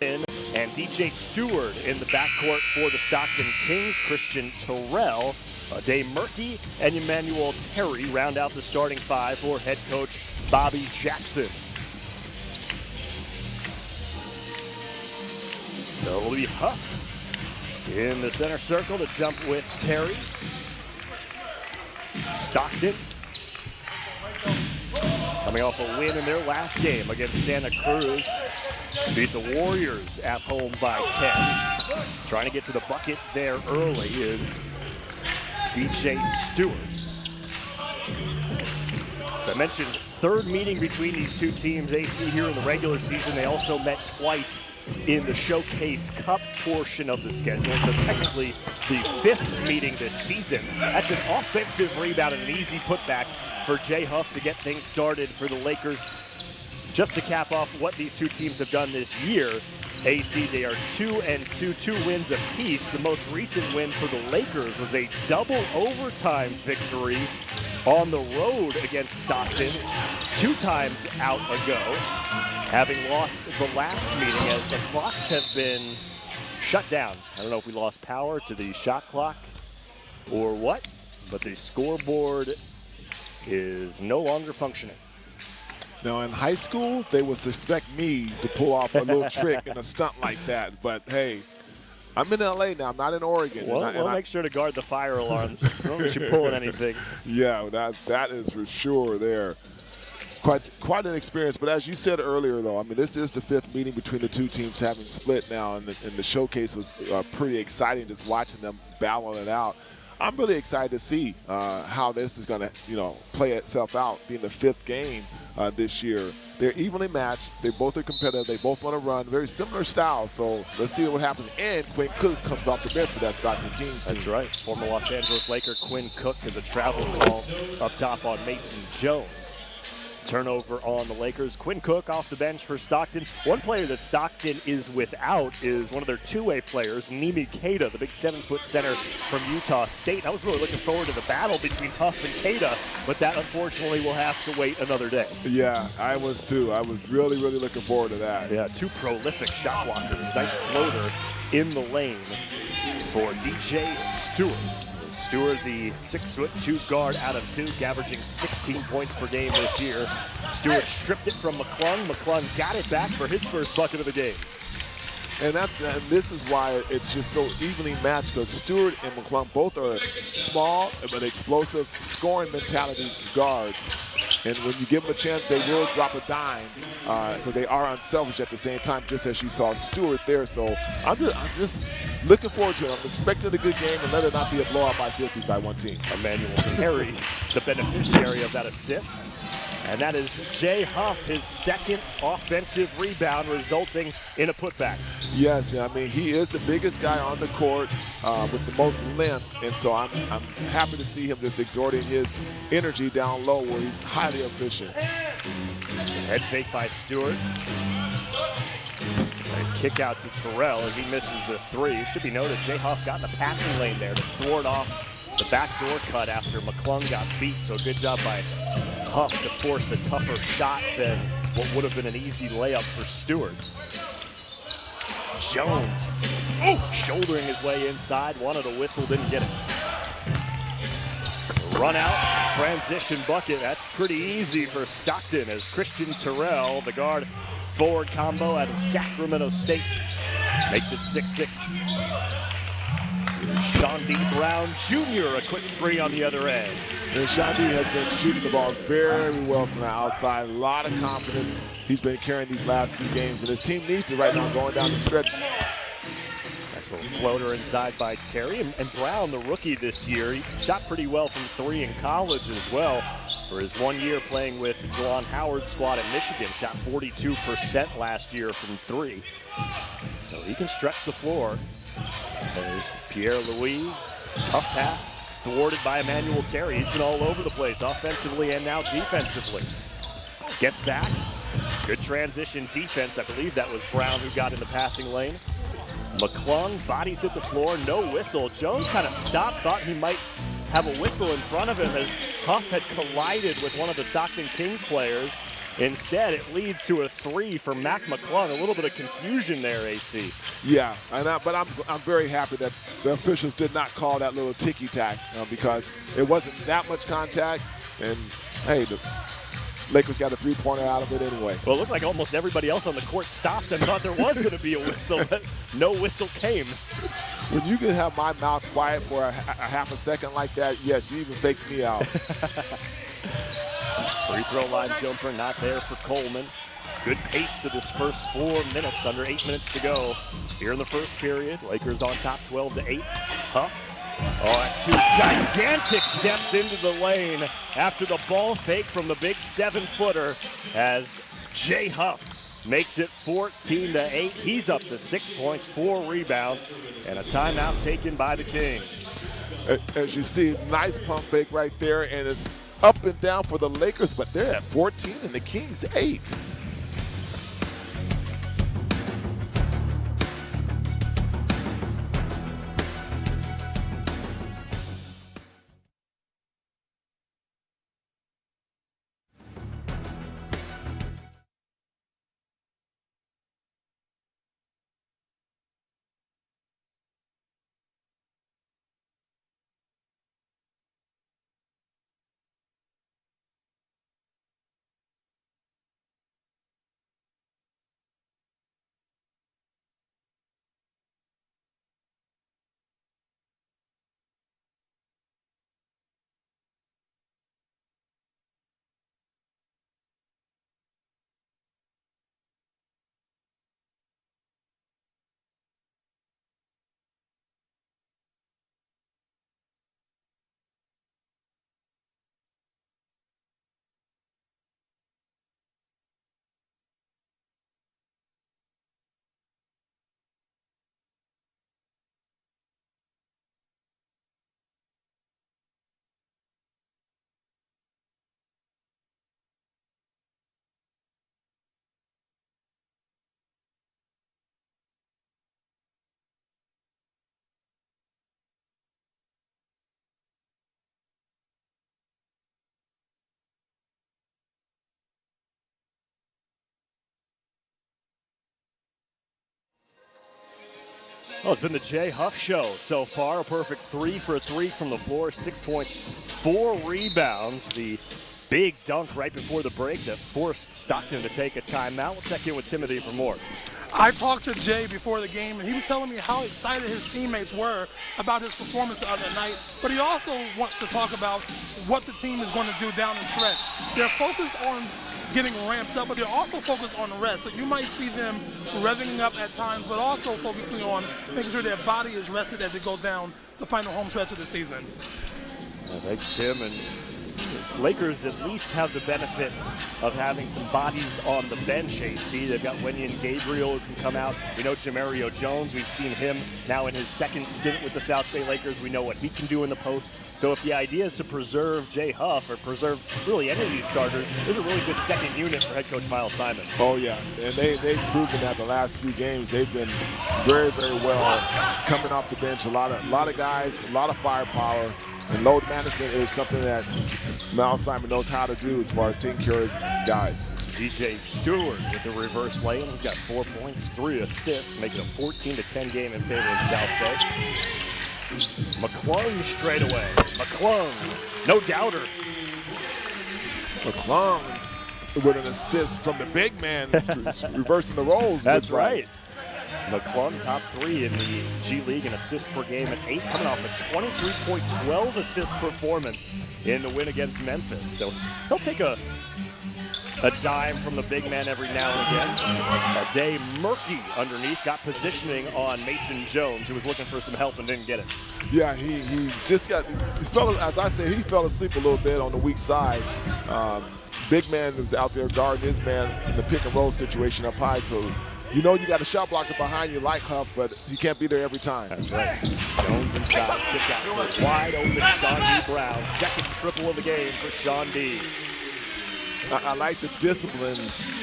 And DJ Stewart in the backcourt for the Stockton Kings. Christian Terrell, Dave Murky, and Emanuel Terry round out the starting five for head coach Bobby Jackson. So it'll be Huff in the center circle to jump with Terry. Stockton coming off a win in their last game against Santa Cruz. Beat the Warriors at home by 10. Trying to get to the bucket there early is DJ Stewart. As I mentioned, third meeting between these two teams, AC here in the regular season. They also met twice in the Showcase Cup portion of the schedule. So technically the fifth meeting this season. That's an offensive rebound and an easy putback for Jay Huff to get things started for the Lakers. Just to cap off what these two teams have done this year, AC, they are 2-2, 2 wins apiece. The most recent win for the Lakers was a double overtime victory on the road against Stockton 2 times out ago, having lost the last meeting as the clocks have been shut down. I don't know if we lost power to the shot clock or what, but the scoreboard is no longer functioning. Now, in high school, they would suspect me to pull off a little trick and a stunt like that. But, hey, I'm in L.A. now. I'm not in Oregon. Well, we'll make sure to guard the fire alarms. Don't let you pulling anything. Yeah, that is for sure there. Quite an experience. But as you said earlier, though, I mean, this is the fifth meeting between the two teams having split now. And the showcase was pretty exciting just watching them battling it out. I'm really excited to see how this is going to, play itself out, being the fifth game this year. They're evenly matched. They both are competitive. They both want to run. Very similar styles. So let's see what happens. And Quinn Cook comes off the bench for that Stockton Kings team. That's right. Former Los Angeles Laker Quinn Cook has a travel call up top on Mason Jones. Turnover on the Lakers. Quinn Cook off the bench for Stockton. One player that Stockton is without is one of their two-way players, Nimi Keita, the big 7-foot center from Utah State. I was really looking forward to the battle between Huff and Keita, but that unfortunately will have to wait another day. Yeah, I was too. I was really looking forward to that. Yeah, two prolific shot blockers. Nice floater in the lane for DJ Stewart. Stewart, the 6'2" guard out of Duke, averaging 16 points per game this year. Stewart stripped it from McClung. McClung got it back for his first bucket of the game. And this is why it's just so evenly matched, because Stewart and McClung both are small but explosive scoring mentality guards. And when you give them a chance, they will drop a dime, because they are unselfish at the same time, just as you saw Stewart there. So I'm just looking forward to it. I'm expecting a good game, and let it not be a blowout by 50 by one team. Emanuel Terry, the beneficiary of that assist. And that is Jay Huff, his second offensive rebound, resulting in a putback. Yes, I mean, he is the biggest guy on the court with the most length, and so I'm happy to see him just exerting his energy down low where he's highly efficient. Head fake by Stewart. And kick out to Terrell as he misses the three. It should be noted, Jay Huff got in the passing lane there to thwart off the backdoor cut after McClung got beat, so a good job by Huff to force a tougher shot than what would have been an easy layup for Stewart. Jones, shouldering his way inside, wanted a whistle, didn't get it. Run out, transition bucket, that's pretty easy for Stockton as Christian Terrell, the guard forward combo out of Sacramento State, makes it 6-6. Sean D. Brown Jr., a quick three on the other end. And Sean D. has been shooting the ball very well from the outside. A lot of confidence he's been carrying these last few games, and his team needs it right now going down the stretch. Nice little floater inside by Terry. And Brown, the rookie this year, he shot pretty well from three in college as well. For his 1 year playing with Juwan Howard's squad at Michigan, shot 42% last year from three. So he can stretch the floor. There's Pierre-Louis, tough pass, thwarted by Emanuel Terry. He's been all over the place, offensively and now defensively. Gets back, good transition defense. I believe that was Brown who got in the passing lane. McClung, bodies hit the floor, no whistle. Jones kind of stopped, thought he might have a whistle in front of him as Huff had collided with one of the Stockton Kings players. Instead, it leads to a three for Mac McClung. A little bit of confusion there, AC. Yeah, but I'm very happy that the officials did not call that little ticky-tack because it wasn't that much contact. And, hey, the Lakers got a three-pointer out of it anyway. Well, it looked like almost everybody else on the court stopped and thought there was going to be a whistle, but no whistle came. When you can have my mouth quiet for a half a second like that, yes, you even faked me out. Free throw line jumper not there for Coleman. Good pace to this first 4 minutes, under 8 minutes to go. Here in the first period, Lakers on top 12-8. Huff. Oh, that's two gigantic steps into the lane after the ball fake from the big 7-footer as Jay Huff makes it 14-8. He's up to 6 points, 4 rebounds, and a timeout taken by the Kings. As you see, nice pump fake right there, and it's up and down for the Lakers, but they're at 14 and the Kings 8. Well, it's been the Jay Huff show so far. A perfect 3 for 3 from the floor, 6 points, 4 rebounds. The big dunk right before the break that forced Stockton to take a timeout. We'll check in with Timothy for more. I talked to Jay before the game, and he was telling me how excited his teammates were about his performance the other night, but he also wants to talk about what the team is going to do down the stretch. They're focused on getting ramped up, but they're also focused on rest. So you might see them revving up at times, but also focusing on making sure their body is rested as they go down the final home stretch of the season. Well, thanks, Tim. And Lakers at least have the benefit of having some bodies on the bench, AC. They've got Wenyen Gabriel who can come out. We know Jamario Jones. We've seen him now in his second stint with the South Bay Lakers. We know what he can do in the post. So if the idea is to preserve Jay Huff or preserve really any of these starters, there's a really good second unit for head coach Miles Simon. Oh, yeah. And they've proven that the last few games. They've been very, very well coming off the bench. A lot of guys, a lot of firepower. And load management is something that Miles Simon knows how to do as far as taking care of his guys. DJ Stewart with the reverse lane. He's got 4 points, 3 assists, making a 14-10 game in favor of South Bay. McClung straight away. McClung, no doubter. McClung with an assist from the big man, reversing the roles. That's right. McClung, top 3 in the G League in assists per game at 8, coming off a 23-point, 12 assist performance in the win against Memphis. So he'll take a dime from the big man every now and again. Day Murky underneath, got positioning on Mason Jones, who was looking for some help and didn't get it. Yeah, he just got, as I said, he fell asleep a little bit on the weak side. Big man was out there guarding his man in the pick and roll situation up high, so you know you got a shot blocker behind you like Huff, but you can't be there every time. That's right. Jones inside, kick out for wide open Sean D. Brown. Second triple of the game for Sean D. I like the discipline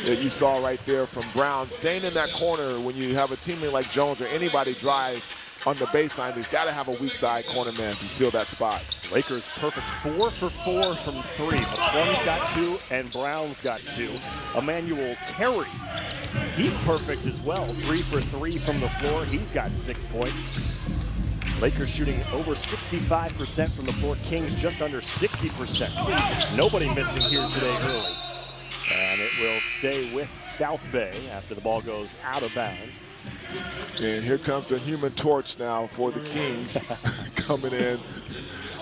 that you saw right there from Brown, staying in that corner when you have a teammate like Jones or anybody drive on the baseline. He's got to have a weak side corner man to fill that spot. Lakers perfect 4 for 4 from 3. McClung's got 2 and Brown's got 2. Emanuel Terry, he's perfect as well. 3 for 3 from the floor. He's got 6 points. Lakers shooting over 65% from the floor. Kings just under 60%. Nobody missing here today early. And it will stay with South Bay after the ball goes out of bounds. And here comes the Human Torch now for the Kings coming in.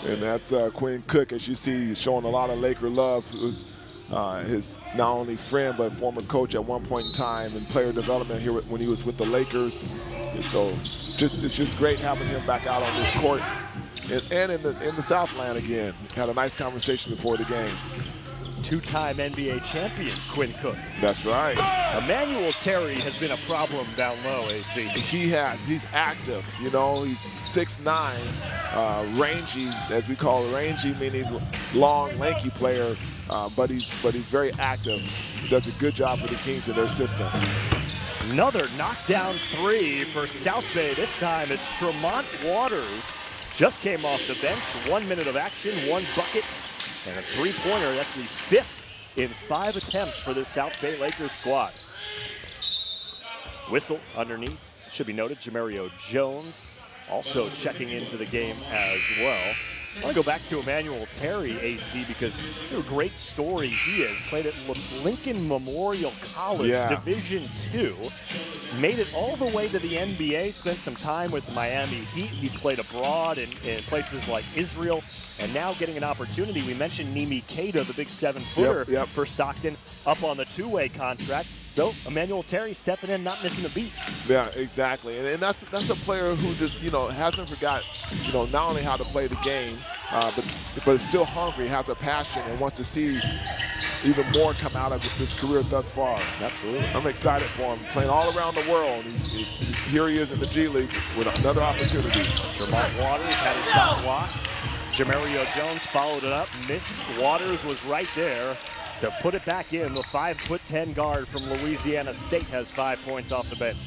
And that's Quinn Cook, as you see, showing a lot of Laker love. Who's his not only friend but former coach at one point in time in player development here when he was with the Lakers. And so it's just great having him back out on this court and in the Southland again. Had a nice conversation before the game. Two-time NBA champion, Quinn Cook. That's right. Emanuel Terry has been a problem down low, AC. He has. He's active. You know, he's 6'9", rangy, as we call it, rangy, meaning long, lanky player, but he's very active. He does a good job for the Kings in their system. Another knockdown 3 for South Bay. This time it's Tremont Waters. Just came off the bench. 1 minute of action, 1 bucket. And a 3-pointer, that's the 5th in 5 attempts for this South Bay Lakers squad. Whistle underneath. Should be noted, Jamario Jones also checking into the game as well. I want to go back to Emanuel Terry, AC, because what a great story he is. Played at Lincoln Memorial College, Division II. Made it all the way to the NBA, spent some time with the Miami Heat. He's played abroad in places like Israel, and now getting an opportunity. We mentioned Nimi Keita, the big 7-footer for Stockton, up on the 2-way contract. So Emanuel Terry stepping in, not missing a beat. Yeah, exactly. And that's a player who just, hasn't forgot, not only how to play the game, but is still hungry, has a passion, and wants to see even more come out of his career thus far. Absolutely. I'm excited for him. Playing all around the world. Here he is in the G League with another opportunity. Tremont Waters had his shot blocked. Jamario Jones followed it up, missed. Waters was right there to put it back in. The 5'10" guard from Louisiana State has 5 points off the bench.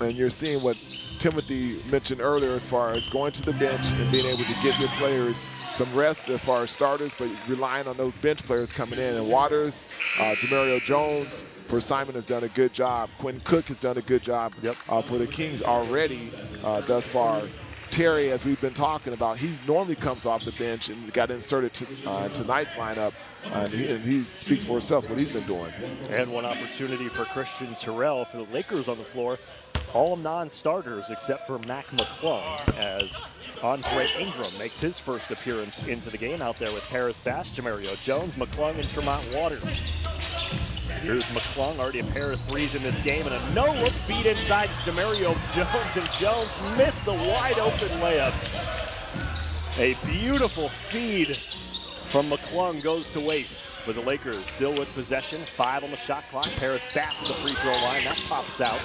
And you're seeing what Timothy mentioned earlier as far as going to the bench and being able to get your players some rest as far as starters, but relying on those bench players coming in. And Waters, Jamario Jones for Simon has done a good job. Quinn Cook has done a good job for the Kings already thus far. Terry, as we've been talking about, he normally comes off the bench and got inserted to tonight's lineup, and he speaks for himself what he's been doing. And one opportunity for Christian Terrell for the Lakers on the floor. All non-starters except for Mac McClung, as Andre Ingram makes his first appearance into the game out there with Paris Bass, Jamario Jones, McClung, and Tremont Waters. Here's McClung, already a pair of threes in this game, and a no-look feed inside Jamario Jones, and Jones missed the wide-open layup. A beautiful feed from McClung goes to waste, with the Lakers still with possession. 5 on the shot clock. Paris Bass at the free throw line. That pops out.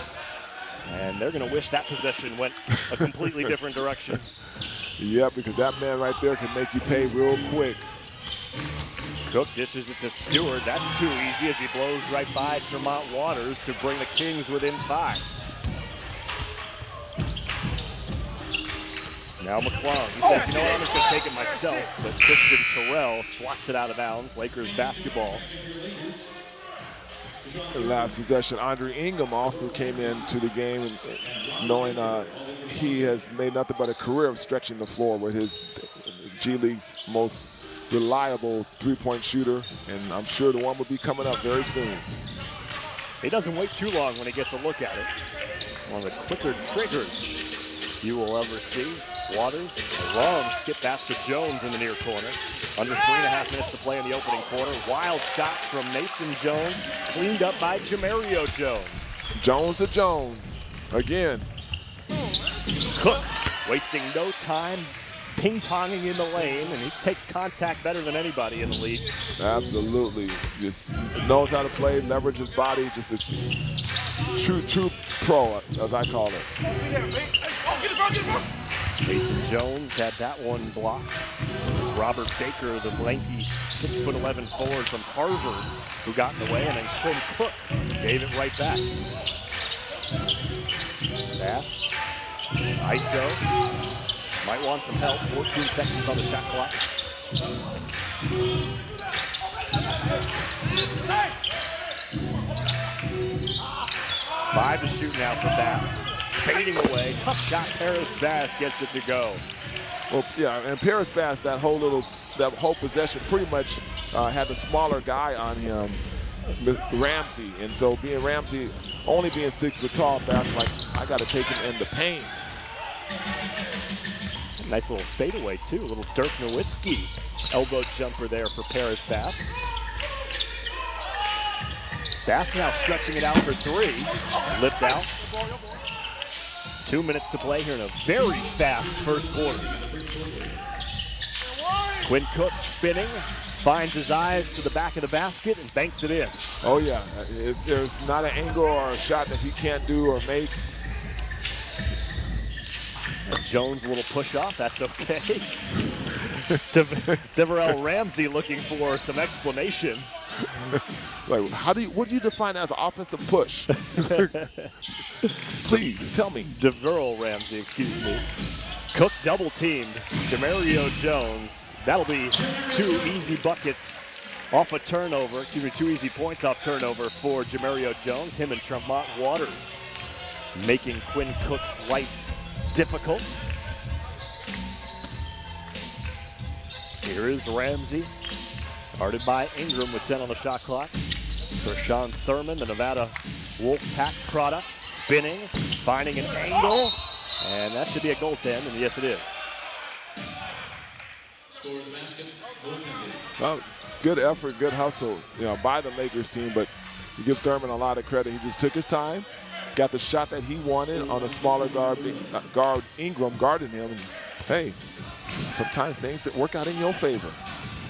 And they're going to wish that possession went a completely different direction. Yeah, because that man right there can make you pay real quick. Cook dishes it to Stewart. That's too easy as he blows right by Tremont Waters to bring the Kings within 5. Now McClung, he says, you know what, I'm just going to take it myself. But Christian Terrell swats it out of bounds. Lakers basketball. The last possession, Andre Ingram also came into the game and knowing he has made nothing but a career of stretching the floor with his G League's most reliable three-point shooter, and I'm sure the one will be coming up very soon. He doesn't wait too long when he gets a look at it. One of the quicker triggers you will ever see. Waters, a long skip pass to Jones in the near corner. Under 3.5 minutes to play in the opening quarter. Wild shot from Mason Jones, cleaned up by Jamario Jones. Jones to Jones, again. Cook wasting no time, ping-ponging in the lane, and he takes contact better than anybody in the league. Absolutely, just knows how to play, leverage his body, just a true pro, as I call it. Mason Jones had that one blocked. It's Robert Baker, the lanky 6'11" forward from Harvard, who got in the way, and then Quinn Cook gave it right back. Bass ISO. Might want some help. 14 seconds on the shot clock. Five to shoot now for Bass. Fading away. Tough shot. Paris Bass gets it to go. Well, yeah, and Paris Bass, that whole possession pretty much had a smaller guy on him, Ramsey. And so being Ramsey, only being 6 foot tall, Bass like, I got to take him in the paint. Nice little fadeaway, too. A little Dirk Nowitzki elbow jumper there for Paris Bass. Bass now stretching it out for three. Lipped out. 2 minutes to play here in a very fast first quarter. Quinn Cook spinning, finds his eyes to the back of the basket and banks it in. Oh, yeah. If there's not an angle or a shot that he can't do or make. And Jones, a little push off, that's okay. Deverell Ramsey looking for some explanation. Like, what do you define as an offensive push? Please, tell me. Deverell Ramsey, excuse me. Cook double teamed Jamario Jones. That'll be 2 easy buckets off a turnover, 2 easy points off turnover for Jamario Jones. Him and Tremont Waters making Quinn Cook's life difficult. Here is Ramsey, guarded by Ingram with 10 on the shot clock. For Sean Thurman, the Nevada Wolfpack product, spinning, finding an angle, and that should be a goaltend, and yes it is. Score the basket, goaltending. Well, good effort, good hustle, by the Lakers team, but you give Thurman a lot of credit. He just took his time, got the shot that he wanted on a smaller guard Ingram guarding him. And, hey, sometimes things that work out in your favor.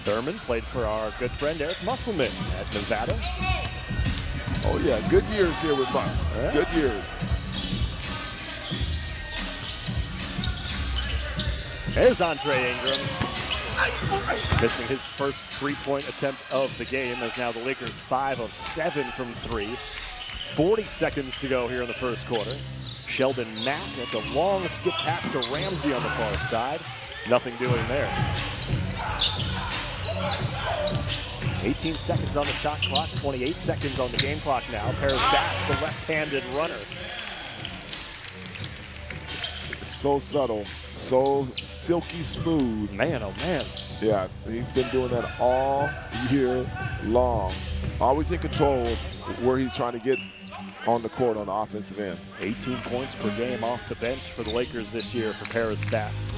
Thurman played for our good friend Eric Musselman at Nevada. Oh yeah, good years here with Mus. Yeah. Good years. There's Andre Ingram. Missing his first three-point attempt of the game, as now the Lakers 5 of 7 from 3. 40 seconds to go here in the first quarter. Sheldon Mack, that's a long skip pass to Ramsey on the far side. Nothing doing there. 18 seconds on the shot clock, 28 seconds on the game clock now. Paris Bass, the left-handed runner. So subtle, so silky smooth. Man, oh man. Yeah, he's been doing that all year long. Always in control of where he's trying to get on the court on the offensive end. 18 points per game off the bench for the Lakers this year for Paris Bass.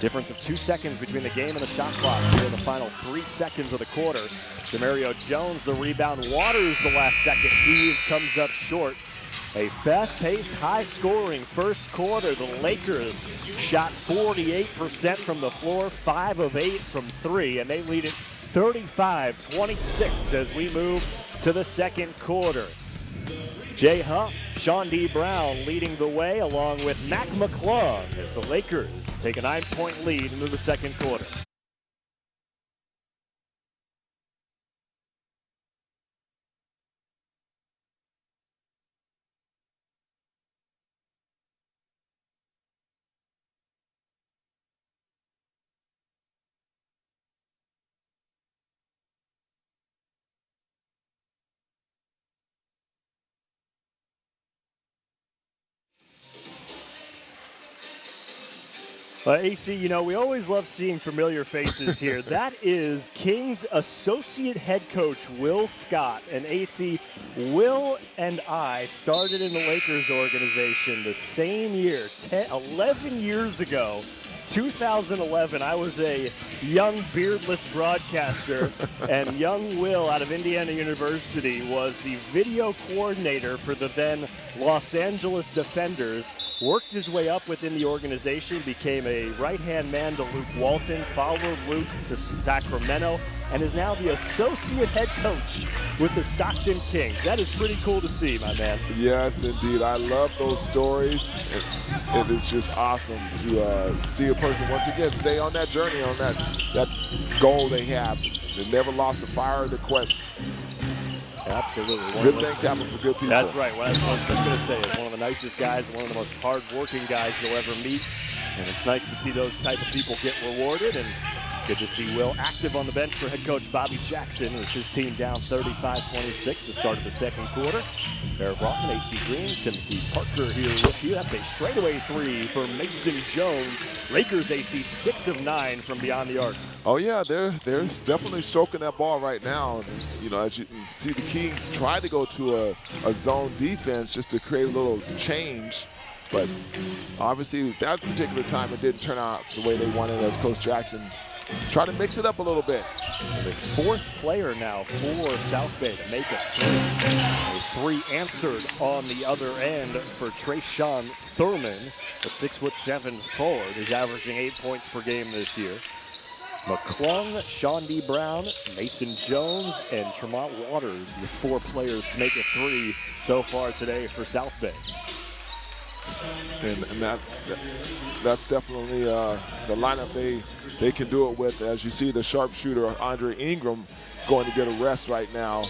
Difference of 2 seconds between the game and the shot clock here in the final 3 seconds of the quarter. Jamario Jones, the rebound. Waters, the last second heave, comes up short. A fast-paced, high-scoring first quarter. The Lakers shot 48% from the floor, 5 of 8 from 3, and they lead it 35-26 as we move to the second quarter. Jay Huff, Sean D. Brown leading the way, along with Mac McClung, as the Lakers take a 9-point lead into the second quarter. AC, we always love seeing familiar faces here. That is Kings associate head coach Will Scott. And AC, Will and I started in the Lakers organization the same year, 11 years ago. 2011, I was a young beardless broadcaster, and young Will out of Indiana University was the video coordinator for the then Los Angeles Defenders, worked his way up within the organization, became a right-hand man to Luke Walton, followed Luke to Sacramento, and is now the associate head coach with the Stockton Kings. That is pretty cool to see, my man. Yes, indeed. I love those stories. It is just awesome to see a person once again stay on that journey, on that goal they have. They never lost the fire or the quest. Absolutely. Good things happen for good people. That's right. Well, I was just going to say, it's one of the nicest guys, one of the most hard-working guys you'll ever meet. And it's nice to see those type of people get rewarded. And good to see Will active on the bench for head coach Bobby Jackson as his team down 35-26 to start of the second quarter. Eric Rothman, AC Green, Timothy Parker here with you. That's a straightaway three for Mason Jones. Lakers AC 6 of 9 from beyond the arc. Oh yeah, they're definitely stroking that ball right now. And, you know, as you can see, the Kings tried to go to a zone defense just to create a little change. But obviously, that particular time, it didn't turn out the way they wanted as Coach Jackson tried to mix it up a little bit. And the fourth player now for South Bay to make a three. A three answered on the other end for Trayshawn Thurman, a 6'7" forward who's averaging 8 points per game this year. McClung, Sean D. Brown, Mason Jones, and Tremont Waters, the four players to make a three so far today for South Bay. And that's definitely the lineup they can do it with. As you see, the sharpshooter Andre Ingram going to get a rest right now.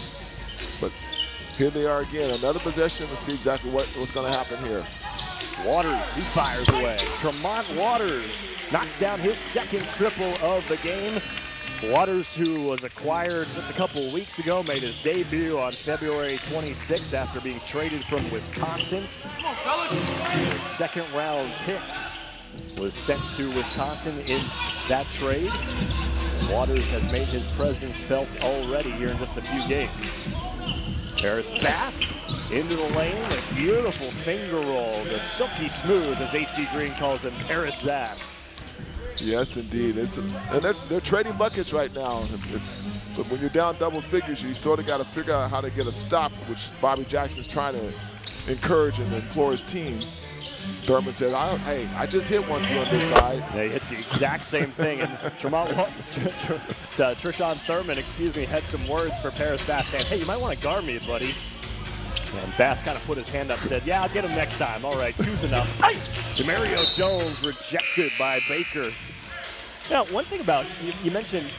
But here they are again, another possession to see exactly what's going to happen here. Waters, he fires away. Tremont Waters knocks down his second triple of the game. Waters, who was acquired just a couple of weeks ago, made his debut on February 26th after being traded from Wisconsin. Come on, fellas. His second-round pick was sent to Wisconsin in that trade. Waters has made his presence felt already here in just a few games. Paris Bass into the lane, a beautiful finger roll, the silky smooth, as AC Green calls him, Paris Bass. Yes, indeed. And they're trading buckets right now. But when you're down double figures, you sort of got to figure out how to get a stop, which Bobby Jackson's trying to encourage and implore his team. Thurman said, hey, I just hit one through on this side. Yeah, it's the exact same thing. And Trayshawn Thurman, had some words for Paris Bass saying, hey, you might want to guard me, buddy. And Bass kind of put his hand up and said, yeah, I'll get him next time. All right, two's enough. Demario Jones rejected by Baker. Now, one thing about, you mentioned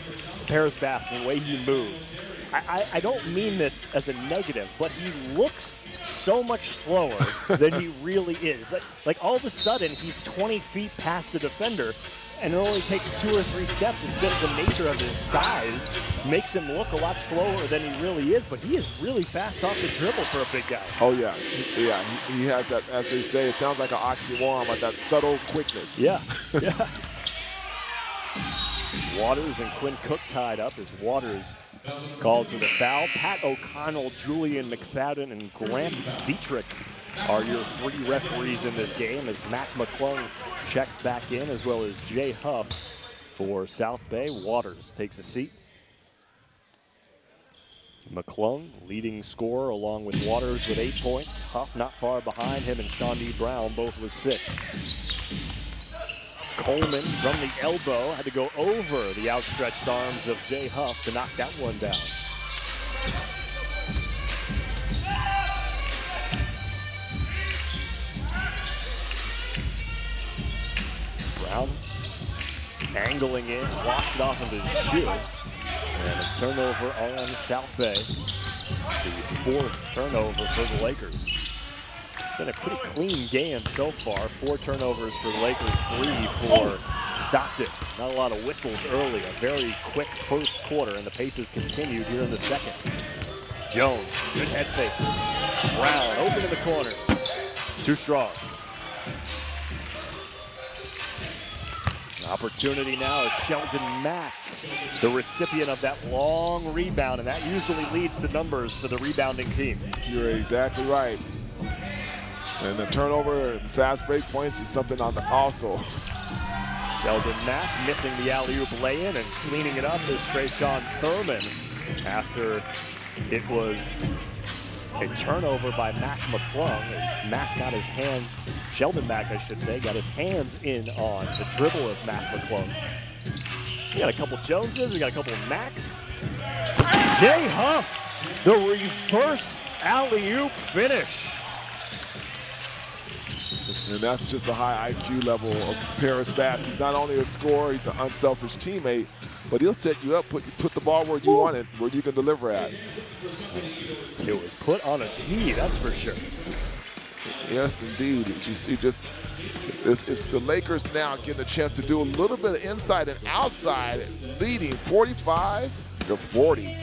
Paris Bass and the way he moves. I don't mean this as a negative, but he looks so much slower than he really is. Like all of a sudden, he's 20 feet past the defender, and it only takes 2 or 3 steps. It's just the nature of his size makes him look a lot slower than he really is, but he is really fast off the dribble for a big guy. Oh, yeah. Yeah, he has that, as they say, it sounds like an oxymoron, but that subtle quickness. Yeah, yeah. Waters and Quinn Cook tied up as Waters called for the foul. Pat O'Connell, Julian McFadden, and Grant Dietrich are your 3 referees in this game as Mac McClung checks back in, as well as Jay Huff for South Bay. Waters takes a seat. McClung, leading scorer, along with Waters with 8 points. Huff not far behind him, and Sean D. Brown both with 6. Coleman from the elbow had to go over the outstretched arms of Jay Huff to knock that one down. Brown angling in, lost it off of his shoe. And a turnover on South Bay. The 4th turnover for the Lakers. It's been a pretty clean game so far. 4 turnovers for the Lakers, 3 for Stockton. Not a lot of whistles early. A very quick first quarter, and the pace has continued here in the second. Jones, good head fake. Brown, open in the corner. Too strong. An opportunity now is Sheldon Mack, the recipient of that long rebound, and that usually leads to numbers for the rebounding team. You're exactly right. And the turnover and fast break points is something on the also. Sheldon Mack missing the alley-oop lay-in, and cleaning it up is Trayshawn Thurman after it was a turnover by Mac McClung. As Mack got his hands, Sheldon Mack I should say, got his hands in on the dribble of Mac McClung. We got a couple Joneses, we got a couple Macks. Jay Huff, the reverse alley-oop finish. And that's just a high IQ level of Paris Bass. He's not only a scorer, he's an unselfish teammate, but he'll set you up, put the ball where you want it, where you can deliver at. It was put on a tee, that's for sure. Yes, indeed. As you see, just it's the Lakers now getting a chance to do a little bit of inside and outside, leading 45-40.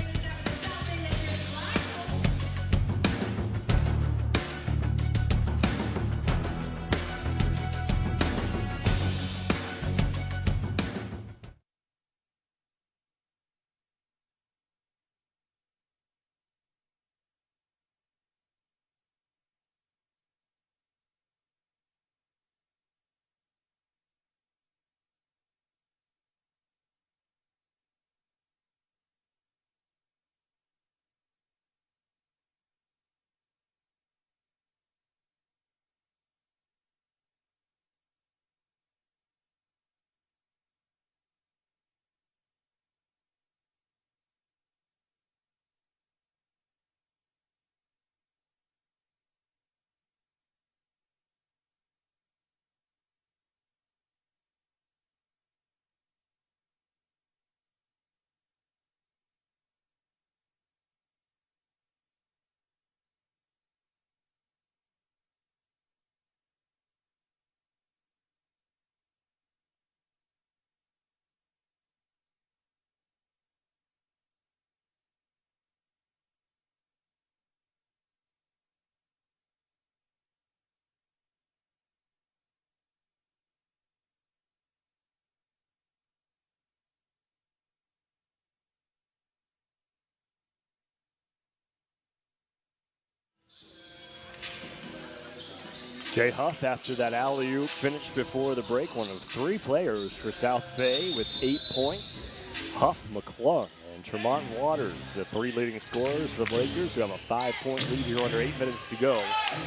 Jay Huff, after that alley-oop, finished before the break, one of 3 players for South Bay with 8 points. Huff, McClung, and Tremont Waters, the 3 leading scorers for the Lakers, who have a 5-point lead here under 8 minutes to go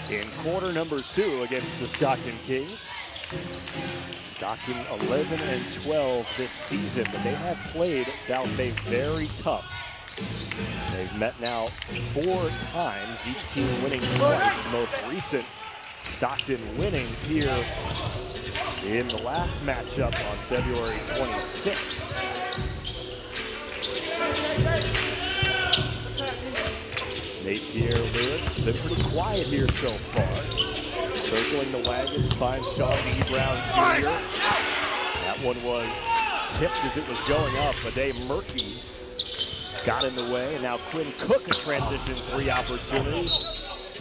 in quarter number 2 against the Stockton Kings. Stockton 11-12 this season, but they have played South Bay very tough. They've met now 4 times, each team winning twice. The most recent, Stockton winning here in the last matchup on February 26th. Napier Lewis been pretty quiet here so far. Circling the wagons, finds Sean B. Brown Jr. That one was tipped as it was going up, but Dave Murphy got in the way, and now Quinn Cook, a transition 3 opportunity.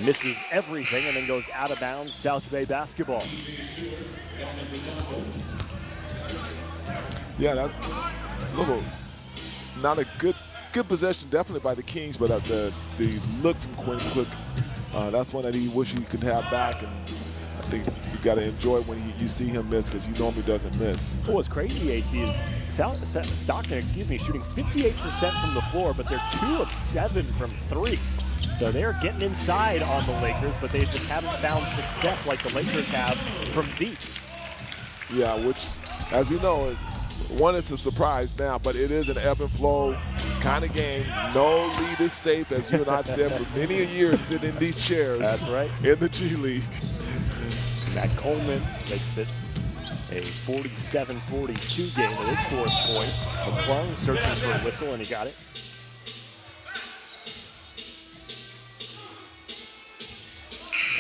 Misses everything and then goes out of bounds. South Bay basketball. Yeah, that's a little, not a good possession, definitely by the Kings, but the look from Quinn Cook, that's one that he wish he could have back, and I think you got to enjoy when you see him miss, because he normally doesn't miss. What's crazy, AC, is Stockton, shooting 58% from the floor, but they're 2 of 7 from 3. So they're getting inside on the Lakers, but they just haven't found success like the Lakers have from deep. Yeah, which, as we know, one, it's a surprise now, but it is an ebb and flow kind of game. No lead is safe, as you and I have said for many a year sitting in these chairs. That's right. In the G League. Matt Coleman makes it a 47-42 game with his 4th point. McClung searching for a whistle, and he got it.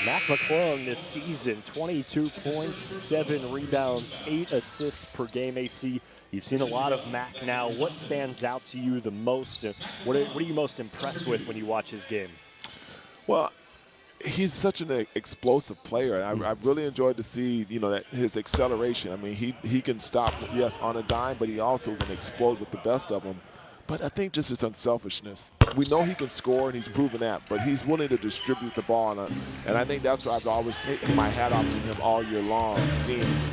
Mac McClung this season, 22 points, 7 rebounds, 8 assists per game. AC, you've seen a lot of Mac now. What stands out to you the most? What are you most impressed with when you watch his game? Well, he's such an explosive player. I really enjoyed to see, that his acceleration. I mean, he can stop, yes, on a dime, but he also can explode with the best of them. But I think just his unselfishness. We know he can score, and he's proven that, but he's willing to distribute the ball. And I think that's what I've always taken my hat off to him all year long.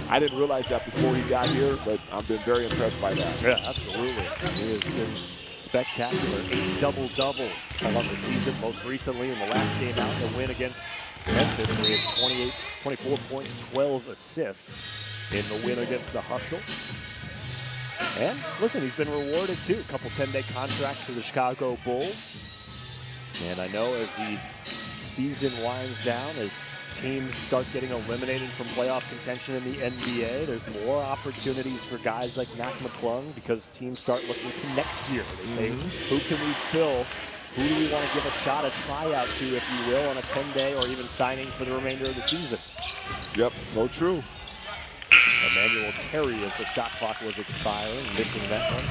I didn't realize that before he got here, but I've been very impressed by that. Yeah, absolutely. He has been spectacular. 8 double-doubles on the season, most recently in the last game out in the win against Memphis, where he had 24 points, 12 assists in the win against the Hustle. And listen, he's been rewarded too. A couple 10-day contracts for the Chicago Bulls. And I know as the season winds down, as teams start getting eliminated from playoff contention in the NBA, there's more opportunities for guys like Mac McClung, because teams start looking to next year. They say, who can we fill who do we want to give a shot, a tryout to, if you will, on a 10-day or even signing for the remainder of the season? Yep, so true. Emanuel Terry, as the shot clock was expiring, missing that one.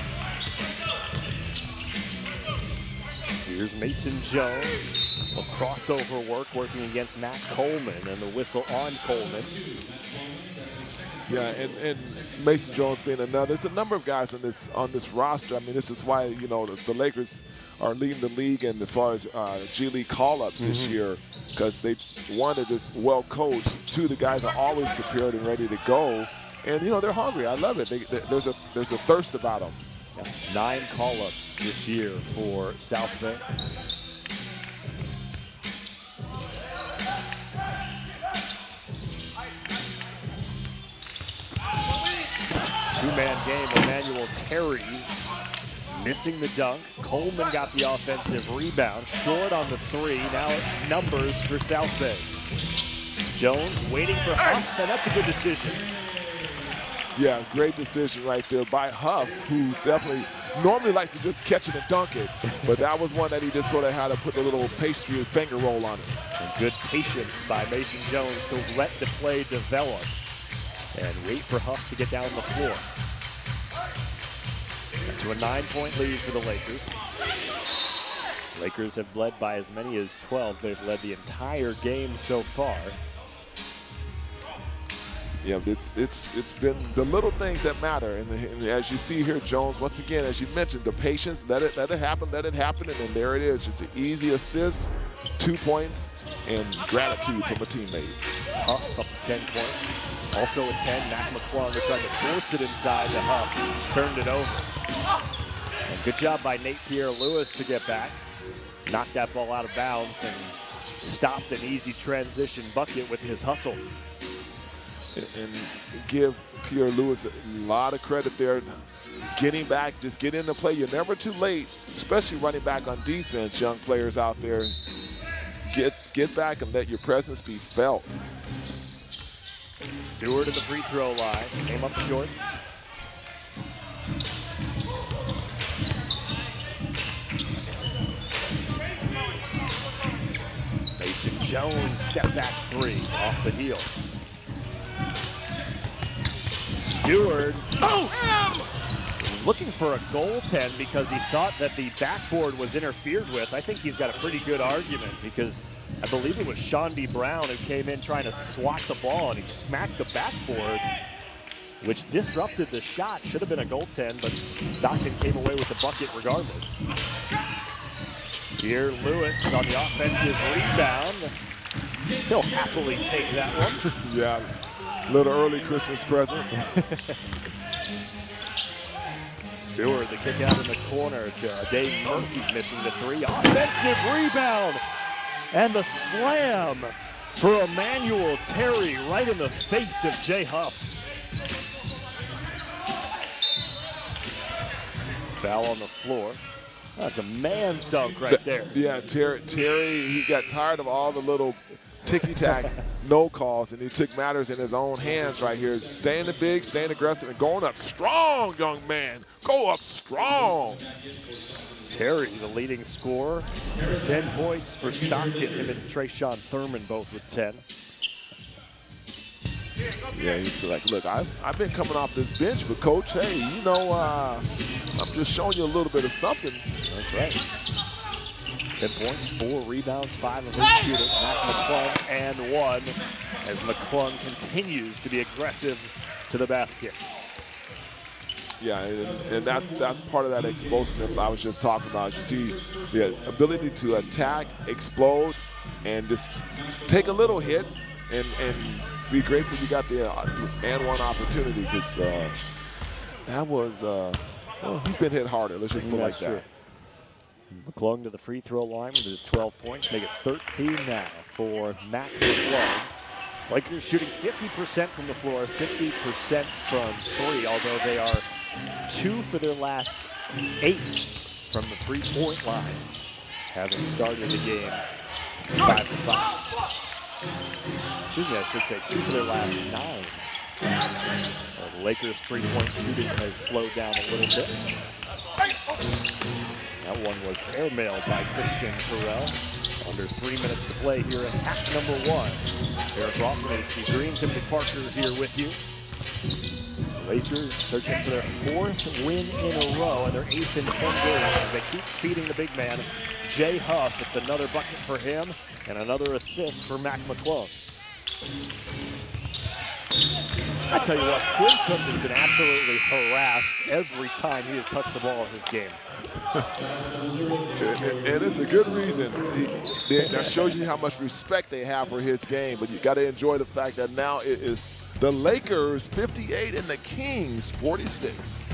Here's Mason Jones. A crossover working against Matt Coleman, and the whistle on Coleman. Yeah, and Mason Jones being another. There's a number of guys on this roster. I mean, this is why, you know, the Lakers are leading the league in as far as G League call-ups this year, because they, one, are just well coached. Two, the guys are always prepared and ready to go, and you know they're hungry. I love it. There's a thirst about them. Yeah, 9 call-ups this year for South Bay. Two-man game. Emanuel Terry missing the dunk. Coleman got the offensive rebound. Short on the 3. Now numbers for South Bay. Jones waiting for Huff, and that's a good decision. Yeah, great decision right there by Huff, who definitely normally likes to just catch it and dunk it, but that was one that he just sort of had to put a little pastry finger roll on it. And good patience by Mason Jones to let the play develop and wait for Huff to get down the floor. To a 9-point lead for the Lakers. Lakers have led by as many as 12. They've led the entire game so far. Yeah, it's been the little things that matter, and as you see here, Jones, once again, as you mentioned, the patience, let it happen, and then there it is, just an easy assist, 2 points, and gratitude from a teammate. Huff up to 10 points. Also a 10, Mac McClung, who tried to force it inside to Huff, turned it over. And good job by Nate Pierre-Louis to get back, knocked that ball out of bounds, and stopped an easy transition bucket with his hustle. And give Pierre-Louis a lot of credit there. Getting back, just get in the play. You're never too late, especially running back on defense, young players out there. Get back and let your presence be felt. Stewart at the free throw line, came up short. Mason Jones, step back 3 off the heel. Stewart, looking for a goaltend because he thought that the backboard was interfered with. I think he's got a pretty good argument, because I believe it was Shondy Brown who came in trying to swat the ball, and he smacked the backboard, which disrupted the shot. Should have been a goaltend, but Stockton came away with the bucket regardless. Pierre-Louis on the offensive rebound. He'll happily take that one. Yeah. Little early Christmas present. Stewart, the kick out in the corner to Dave Murphy, missing the 3. Offensive rebound. And the slam for Emanuel Terry right in the face of Jay Huff. Foul on the floor. That's a man's dunk right there. Yeah, Terry, he got tired of all the little ticky-tack no calls, and he took matters in his own hands right here. Staying big, staying aggressive, and going up strong, young man. Go up strong. Terry, the leading scorer. 10 points for Stockton. Him and Trayshawn Thurman both with 10. Yeah, he's like, look, I've been coming off this bench, but Coach, hey, you know, I'm just showing you a little bit of something. That's right. 10 points, 4 rebounds, 5 of his shooting. Matt McClung and 1, as McClung continues to be aggressive to the basket. Yeah, and that's part of that explosiveness I was just talking about. You see the ability to attack, explode, and just take a little hit and be grateful you got the and one opportunity, because that was, well, he's been hit harder. Let's just put it like that. McClung to the free throw line with his 12 points, make it 13 now for Matt McClung. Lakers shooting 50% from the floor, 50% from 3, although they are 2 for their last 8 from the 3-point line, having started the game 5 for 5. Excuse me, I should say 2 for their last 9. So the Lakers' 3-point shooting has slowed down a little bit. That one was airmailed by Christian Terrell. Under 3 minutes to play here in half number 1. Eric Rothman, AC Green, Timothy Parker here with you. Lakers searching for their 4th win in a row and their 8th in 10 games as they keep feeding the big man, Jay Huff. It's another bucket for him and another assist for Mac McClung. I tell you what, Quinn Cook has been absolutely harassed every time he has touched the ball in this game. And it's a good reason. That shows you how much respect they have for his game. But you got to enjoy the fact that now it is the Lakers 58 and the Kings 46.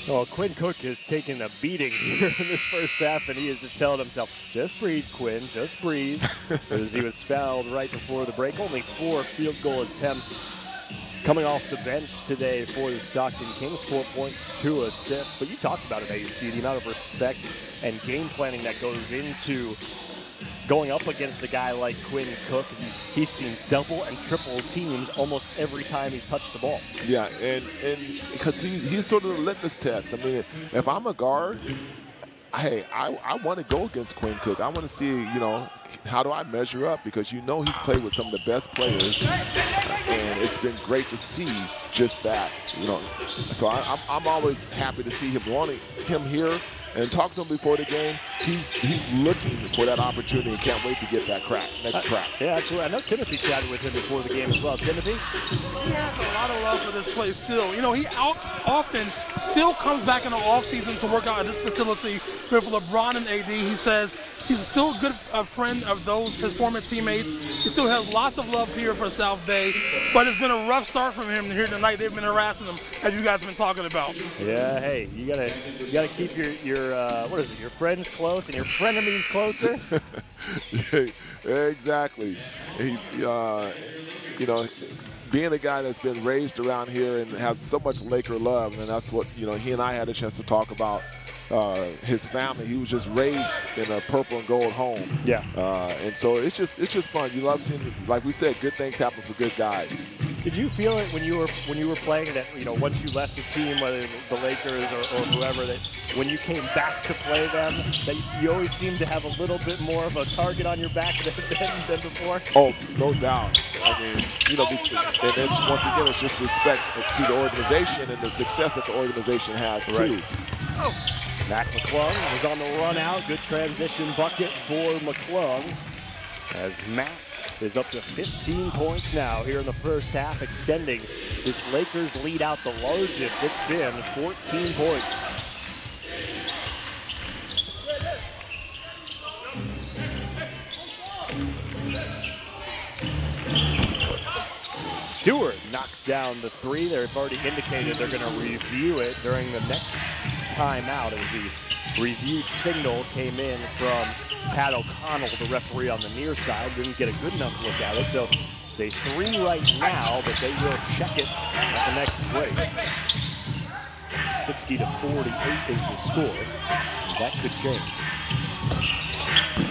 Well, Quinn Cook has taken a beating here in this first half, and he is just telling himself, just breathe, Quinn, just breathe. As he was fouled right before the break. Only 4 field goal attempts coming off the bench today for the Stockton Kings. 4 points, 2 assists. But you talked about it, AC, the amount of respect and game planning that goes into going up against a guy like Quinn Cook. He's seen double and triple teams almost every time he's touched the ball. Yeah, and because he's sort of the litmus test. I mean, if I'm a guard, hey, I want to go against Quinn Cook. I want to see, how do I measure up? Because he's played with some of the best players, and it's been great to see just that. So I'm always happy to see him here. And talk to him before the game. He's looking for that opportunity and can't wait to get that next crack. Yeah, absolutely. I know Timothy chatted with him before the game as well. Timothy? He has a lot of love for this place still. He often still comes back in the offseason to work out at this facility with LeBron and AD. He says he's still a good friend of his former teammates. He still has lots of love here for South Bay, but it's been a rough start from him here tonight. They've been harassing him, as you guys have been talking about. Yeah, hey, you gotta keep your what is it? Your friends close and your frenemies closer. Exactly. Being a guy that's been raised around here and has so much Laker love, and that's what he and I had a chance to talk about. His family, he was just raised in a purple and gold home. Yeah. And so it's just fun. You love seeing, like we said, good things happen for good guys. Did you feel it when you were playing that once you left the team, whether the Lakers or whoever, that when you came back to play them, that you always seemed to have a little bit more of a target on your back than before? Oh, no doubt. I mean, and it's, once again, it's just respect to the organization and the success that the organization has too. Right. Oh. Mac McClung was on the run out. Good transition bucket for McClung as Mac is up to 15 points now here in the first half, extending this Lakers lead out the largest it's been, 14 points. Stewart knocks down the 3. They've already indicated they're going to review it during the next timeout as the review signal came in from Pat O'Connell, the referee on the near side. Didn't get a good enough look at it, so it's a 3 right now, but they will check it at the next break. 60-48 is the score. And that could change.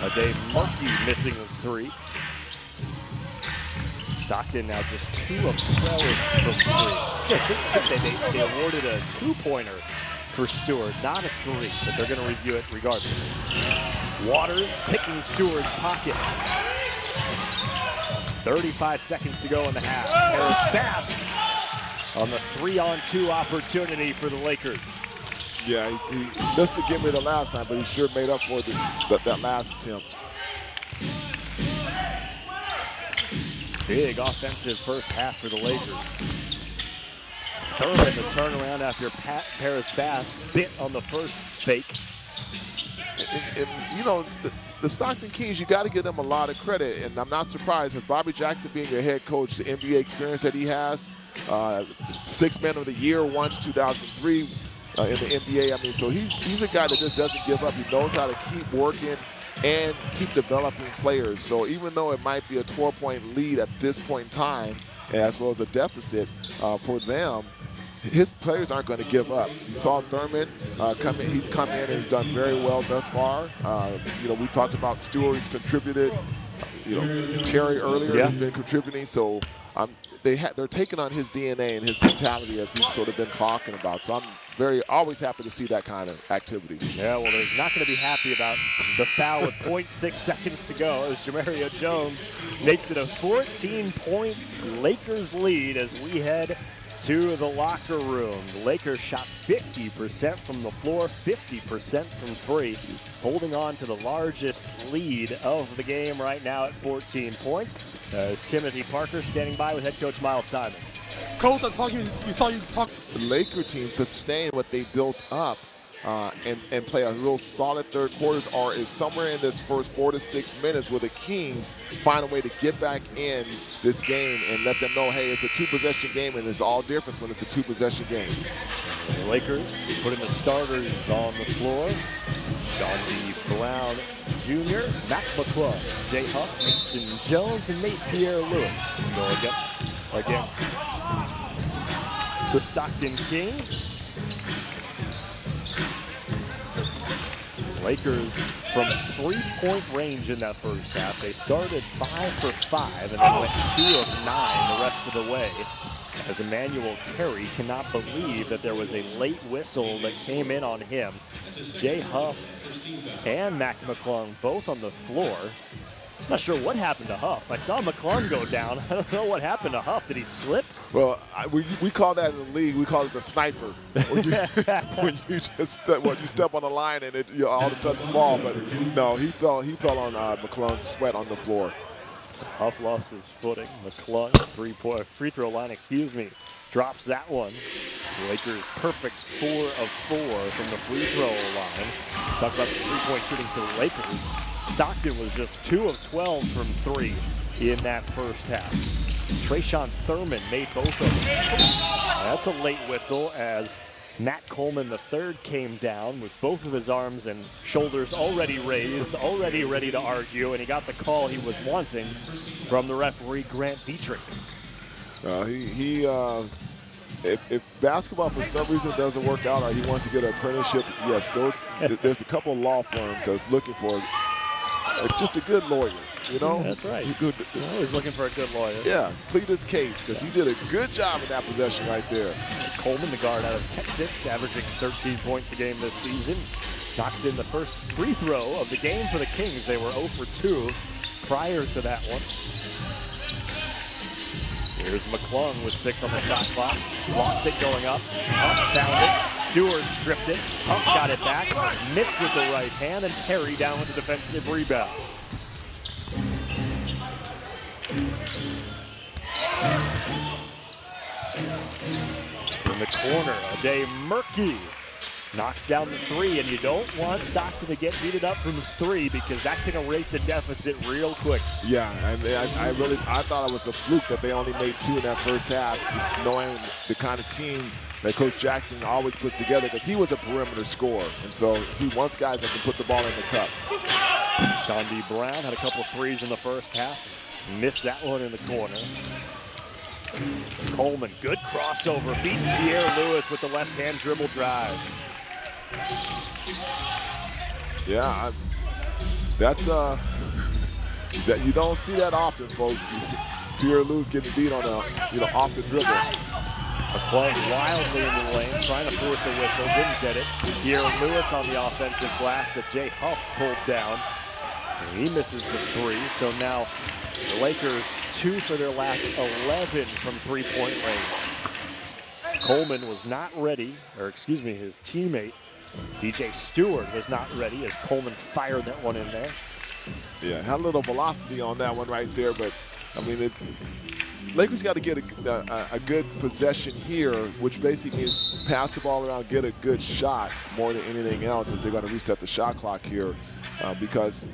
Ade Murky missing a three. Stockton now just 2 of 12 from three. I should say they awarded a 2-pointer for Stewart, not a 3, but they're going to review it regardless. Waters picking Stewart's pocket. 35 seconds to go in the half. Harris Bass on the 3-on-2 opportunity for the Lakers. Yeah, he missed the gimme the last time, but he sure made up for that last attempt. Big offensive first half for the Lakers. Thurman the turnaround after Paris Bass bit on the first fake. And you know, the Stockton Kings, you got to give them a lot of credit, and I'm not surprised with Bobby Jackson being your head coach, the NBA experience that he has, 6 Man of the Year once, 2003 in the NBA. I mean, so he's a guy that just doesn't give up. He knows how to keep working and keep developing players. So even though it might be a 12-point lead at this point in time, as well as a deficit for them, his players aren't going to give up. You saw Thurman come in. He's come in and he's done very well thus far. You know, we talked about Stewart. He's contributed. You know, Terry earlier has been contributing. So they're taking on his DNA and his mentality as we've sort of been talking about. So I'm always happy to see that kind of activity. Yeah, well, they're not going to be happy about the foul with 0.6 seconds to go as Jamario Jones makes it a 14-point Lakers lead as we head to the locker room. The Lakers shot 50% from the floor, 50% from three, holding on to the largest lead of the game right now at 14 points. As Timothy Parker standing by with head coach Miles Simon. Coach, we saw you talk. The Laker team sustain what they built up and play a real solid third quarters, or is somewhere in this first 4 to 6 minutes where the Kings find a way to get back in this game and let them know, hey, it's a 2-possession game, and it's all different when it's a 2-possession game. The Lakers putting the starters on the floor. Sean D. Brown Jr., Mac McClung, Jay Huff, Mason Jones, and Nate Pierre-Louis going up against the Stockton Kings. Lakers from 3-point range in that first half. They started 5 for 5 and then went 2 of 9 the rest of the way. As Emanuel Terry cannot believe that there was a late whistle that came in on him. Jay Huff and Mac McClung both on the floor. Not sure what happened to Huff. I saw McClung go down. I don't know what happened to Huff. Did he slip? Well, we call that in the league, we call it the sniper. When you just step on the line and you all of a sudden fall. But no, he fell on McClung's sweat on the floor. Huff lost his footing. McClung, free throw line, drops that one. The Lakers perfect 4 of 4 from the free throw line. Talk about the 3-point shooting for the Lakers. Stockton was just 2 of 12 from 3 in that first half. Trayshawn Thurman made both of them. That's a late whistle as Matt Coleman III came down with both of his arms and shoulders already raised, already ready to argue, and he got the call he was wanting from the referee, Grant Dietrich. If basketball for some reason doesn't work out or he wants to get an apprenticeship, yes, there's a couple of law firms that's looking for just a good lawyer, you know? That's right. Always looking for a good lawyer. Yeah, plead his case because you did a good job in that possession right there. Coleman, the guard out of Texas, averaging 13 points a game this season. Knocks in the first free throw of the game for the Kings. They were 0 for 2 prior to that one. Here's McClung with 6 on the shot clock. Lost it going up. Huff found it. Stewart stripped it. Huff got it back. Missed with the right hand. And Terry down with the defensive rebound. In the corner, Ade Murky knocks down the 3, and you don't want Stockton to get heated up from 3 because that can erase a deficit real quick. Yeah, I thought it was a fluke that they only made 2 in that first half, just knowing the kind of team that Coach Jackson always puts together because he was a perimeter scorer, and so he wants guys that can put the ball in the cup. Sean D. Brown had a couple of threes in the first half. Missed that one in the corner. Coleman, good crossover, beats Pierre Lewis with the left-hand dribble drive. Yeah, that's that you don't see that often, folks. Pierre Lewis getting beat on a off the dribble. McClung wildly in the lane, trying to force a whistle, didn't get it. Pierre Lewis on the offensive glass that Jay Huff pulled down. And he misses the three, so now the Lakers 2 for their last 11 from three-point range. Coleman was not ready, or excuse me, his teammate, DJ Stewart, was not ready as Coleman fired that one in there. Yeah, had a little velocity on that one right there, but I mean, Lakers got to get a good possession here, which basically means pass the ball around, get a good shot more than anything else, as they're going to reset the shot clock here because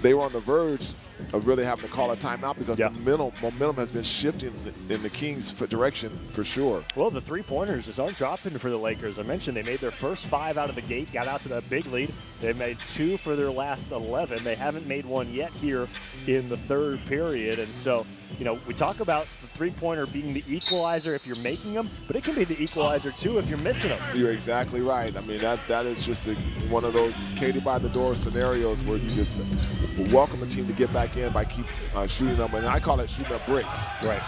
they were on the verge of really having to call a timeout because the momentum has been shifting in the Kings' direction for sure. Well, the three-pointers just aren't dropping for the Lakers. I mentioned they made their first 5 out of the gate, got out to that big lead. They've made 2 for their last 11. They haven't made one yet here in the third period. And so, we talk about the three-pointer being the equalizer if you're making them, but it can be the equalizer too if you're missing them. You're exactly right. I mean, that is just one of those Katie by the door scenarios where you just welcome a team to get back in by keep shooting them, and I call it shooting up bricks. Right.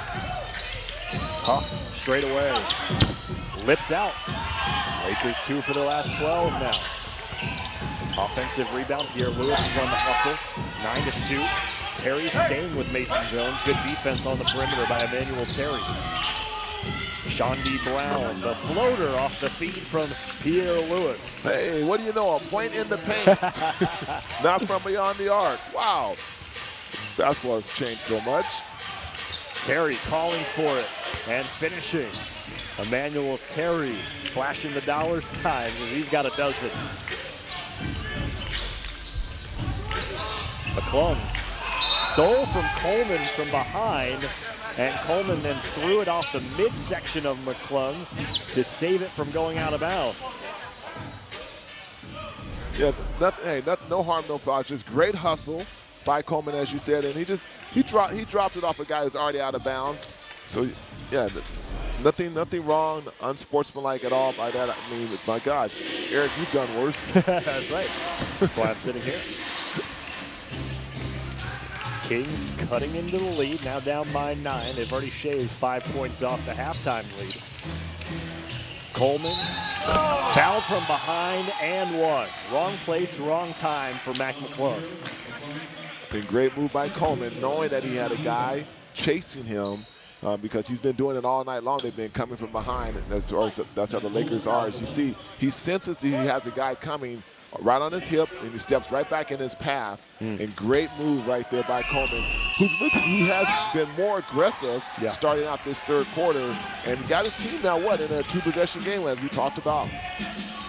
Huff straight away, lips out. Lakers 2 for the last 12 now. Offensive rebound. Pierre Lewis is on the hustle. 9 to shoot. Terry staying with Mason Jones. Good defense on the perimeter by Emanuel Terry. Sean D. Brown, the floater off the feed from Pierre Lewis. Hey, what do you know? A point in the paint. Not from beyond the arc. Wow. Basketball has changed so much. Terry calling for it and finishing. Emanuel Terry flashing the dollar sign because he's got a dozen. McClung stole from Coleman from behind, and Coleman then threw it off the midsection of McClung to save it from going out of bounds. Yeah, no harm, no foul. Just great hustle by Coleman, as you said, and he dropped it off a guy who's already out of bounds. So yeah, nothing wrong, unsportsmanlike at all by that. I mean, my gosh, Eric, you've done worse. That's right. That's why I'm sitting here. Kings cutting into the lead, now down by 9. They've already shaved 5 points off the halftime lead. Coleman fouled from behind and one. Wrong place, wrong time for Mac McClung. A great move by Coleman, knowing that he had a guy chasing him because he's been doing it all night long. They've been coming from behind. That's how the Lakers are. As you see, he senses that he has a guy coming right on his hip, and he steps right back in his path. And great move right there by Coleman, who has been more aggressive starting out this third quarter, and got his team now, in a 2-possession game, as we talked about.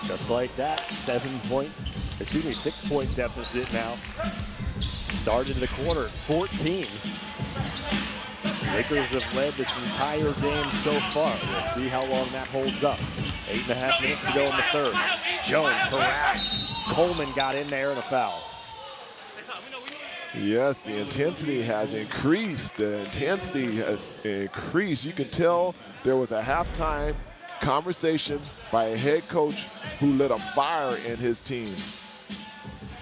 Just like that, 6-point deficit now. Started the quarter at 14. Lakers have led this entire game so far. We'll see how long that holds up. 8.5 minutes to go in the third. Jones harassed. Coleman got in there and a foul. Yes, the intensity has increased. You can tell there was a halftime conversation by a head coach who lit a fire in his team.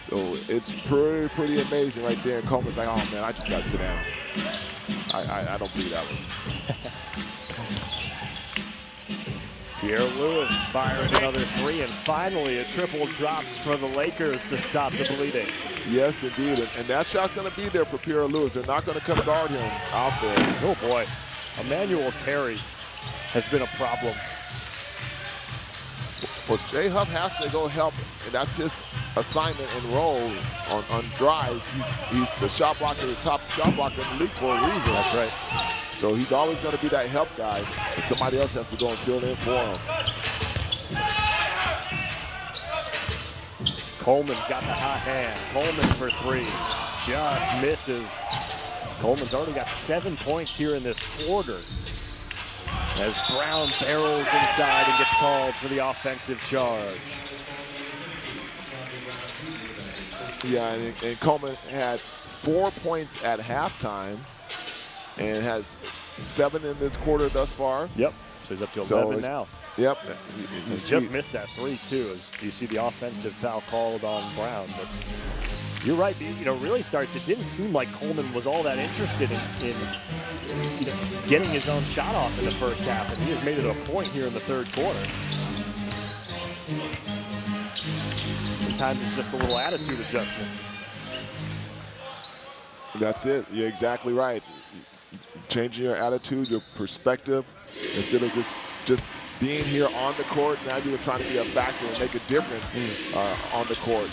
So it's pretty amazing right there. And Coleman's like, oh man, I just got to sit down. I don't believe that one. Pierre Lewis fires another 3, and finally a triple drops for the Lakers to stop the bleeding. Yes, indeed. And that shot's going to be there for Pierre Lewis. They're not going to come guard him out there. Oh, boy. Emanuel Terry has been a problem. Well, Jay Huff has to go help, and that's his assignment and role on drives. He's the shot blocker, the top shot blocker in the league for a reason. That's right. So he's always going to be that help guy, and somebody else has to go and fill in for him. Coleman's got the hot hand. Coleman for 3. Just misses. Coleman's already got 7 points here in this quarter, as Brown barrels inside and gets called for the offensive charge. Yeah, and Coleman had 4 points at halftime and has 7 in this quarter thus far. Yep. So he's up to 11 now. Yep. He just missed that 3 too. As you see the offensive foul called on Brown, but you're right. Really starts. It didn't seem like Coleman was all that interested in getting his own shot off in the first half, and he has made it a point here in the third quarter. Sometimes it's just a little attitude adjustment. That's it. You're exactly right. Changing your attitude, your perspective, instead of just being here on the court. Now you're trying to be a factor and make a difference on the court.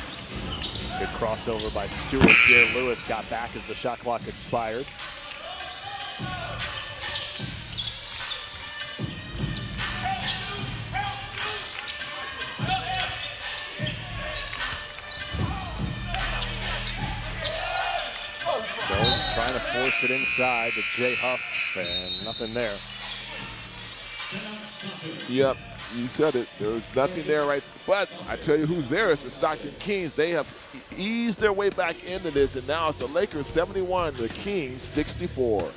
Good crossover by Stewart. Pierre Lewis got back as the shot clock expired. Jones trying to force it inside to Jay Huff, and nothing there. Yep, you said it. There was nothing there, right? But I tell you who's there is the Stockton Kings. They have eased their way back into this, and now it's the Lakers 71, the Kings 64.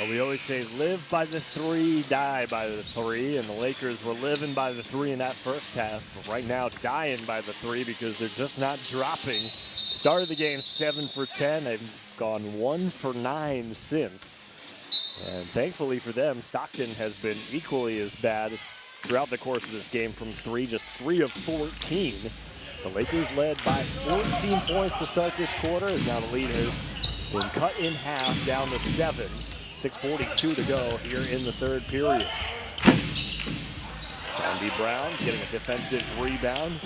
We always say live by the 3, die by the 3, and the Lakers were living by the 3 in that first half, but right now dying by the 3 because they're just not dropping. Started the game 7 for 10. They've gone 1 for 9 since. And thankfully for them, Stockton has been equally as bad throughout the course of this game from 3, just 3 of 14. The Lakers led by 14 points to start this quarter, as now the lead has been cut in half down to 7. 6:42 to go here in the third period. Sean B. Brown getting a defensive rebound.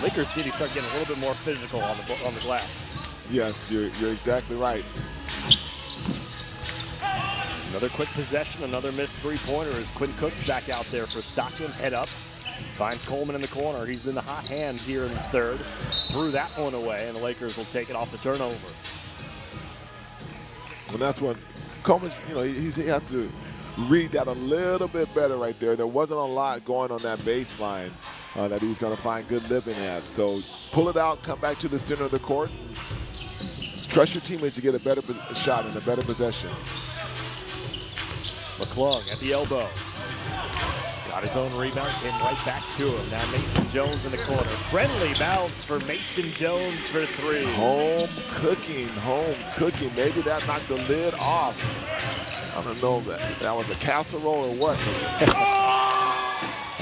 Lakers need to start getting a little bit more physical on the glass. Yes, you're exactly right. Another quick possession, another missed three-pointer as Quinn Cook's back out there for Stockton. Head up, finds Coleman in the corner. He's been the hot hand here in the third. Threw that one away, and the Lakers will take it off the turnover. And that's when Coleman, he has to read that a little bit better right there. There wasn't a lot going on that baseline that he was going to find good living at. So pull it out, come back to the center of the court. Trust your teammates to get a better shot and a better possession. McClung at the elbow. Got his own rebound, came right back to him. Now Mason Jones in the corner. Friendly bounce for Mason Jones for 3. Home cooking. Maybe that knocked the lid off. I don't know if that was a casserole or what.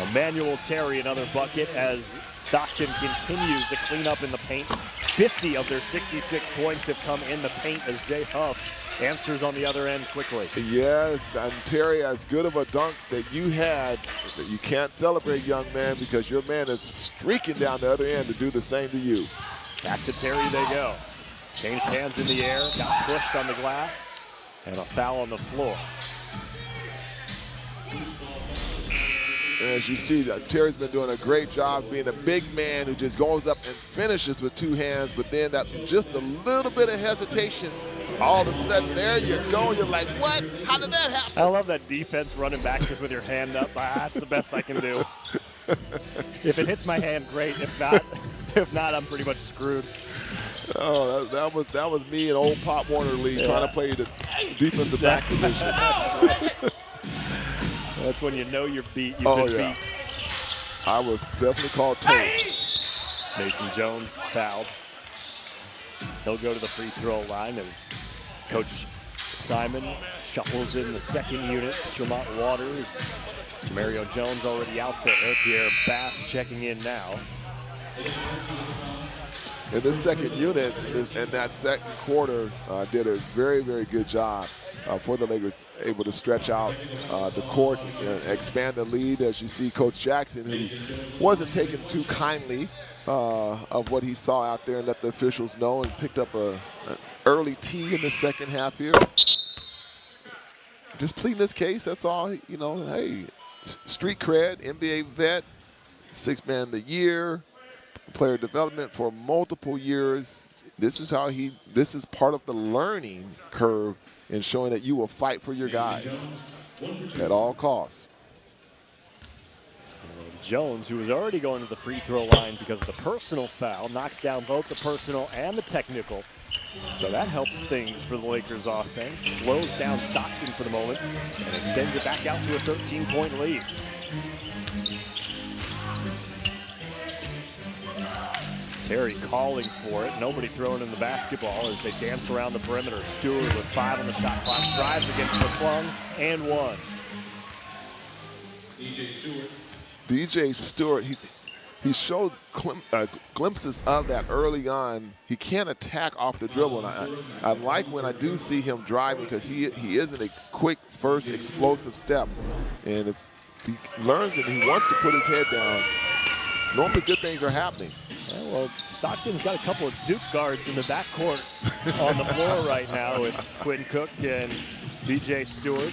Emanuel Terry, another bucket as Stockton continues to clean up in the paint. 50 of their 66 points have come in the paint as Jay Huff answers on the other end quickly. Yes, and Terry, as good of a dunk that you had, that you can't celebrate, young man, because your man is streaking down the other end to do the same to you. Back to Terry they go. Changed hands in the air, got pushed on the glass, and a foul on the floor. as you see, Terry's been doing a great job being a big man who just goes up and finishes with 2 hands, but then that's just a little bit of hesitation. All of a sudden, there you go. You're like, what? How did that happen? I love that defense running back just with your hand up. That's the best I can do. If it hits my hand, great. If not, I'm pretty much screwed. Oh, that was me in old Pop Warner League trying to play the defensive back position. That's when you know you're beat. You've been beat. I was definitely called toast. Mason Jones fouled. He'll go to the free throw line as Coach Simon shuffles in the second unit. Tremont Waters, Mario Jones already out there. Pierre Bass checking in now. In this second unit, in that second quarter, did a very, very good job for the Lakers, able to stretch out the court and expand the lead. As you see, Coach Jackson, who wasn't taken too kindly of what he saw out there, and let the officials know, and picked up an early tee in the second half here. Just pleading his case, that's all. You know, hey, street cred, NBA vet, 6th man of the year, player development for multiple years. This is part of the learning curve in showing that you will fight for your guys at all costs. Jones, who was already going to the free throw line because of the personal foul, knocks down both the personal and the technical. So that helps things for the Lakers offense. Slows down Stockton for the moment and extends it back out to a 13-point lead. Terry calling for it. Nobody throwing in the basketball as they dance around the perimeter. Stewart with 5 on the shot clock. Drives against McClung and 1. DJ Stewart, he showed glimpses of that early on. He can attack off the dribble. And I like when I do see him driving, because he is in a quick first explosive step. And if he learns it, he wants to put his head down, normally good things are happening. Well, Stockton's got a couple of Duke guards in the backcourt on the floor right now with Quinn Cook and DJ Stewart.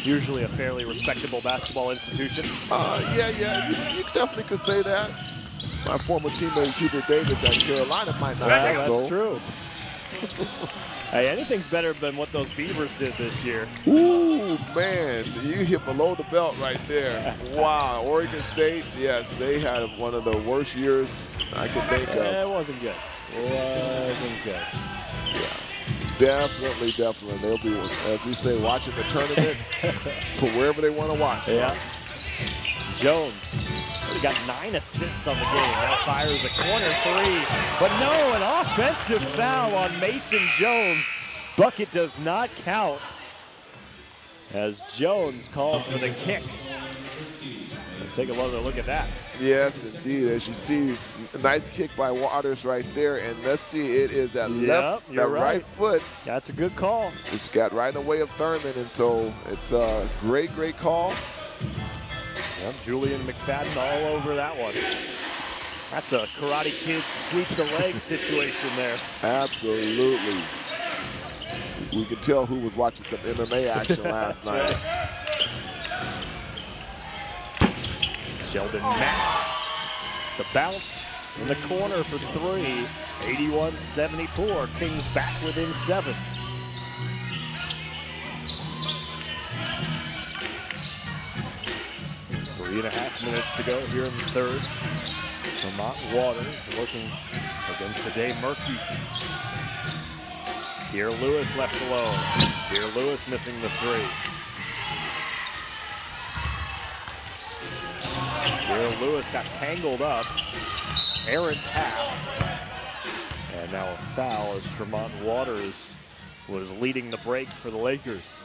Usually a fairly respectable basketball institution. Yeah, you definitely could say that. My former teammate Hubert Davis at Carolina might not think so. That's true. Hey, anything's better than what those Beavers did this year. Ooh, man, you hit below the belt right there. Wow, Oregon State, yes, they had one of the worst years I could think of. It wasn't good. Yeah, definitely. They'll be, as we say, watching the tournament from wherever they want to watch. Yeah. Jones, he got 9 assists on the game. Now fires a corner 3, but no, an offensive foul on Mason Jones. Bucket does not count as Jones called for the kick. Let's take a look at that. Yes, indeed. As you see, a nice kick by Waters right there, and let's see, it is that right foot. That's a good call. It's got right in the way of Thurman, and so it's a great call. Yep, Julian McFadden all over that one. That's a Karate Kid sweep the leg situation there. Absolutely. We could tell who was watching some MMA action last night. Right. Sheldon Mack. The bounce in the corner for 3. 81-74. Kings back within 7. Three and a half minutes to go here in the third. Vermont Waters looking against a day murky. Pierre Lewis left alone. Pierre Lewis missing the 3. Pierre Lewis got tangled up. Errant pass. And now a foul as Tremont Waters was leading the break for the Lakers.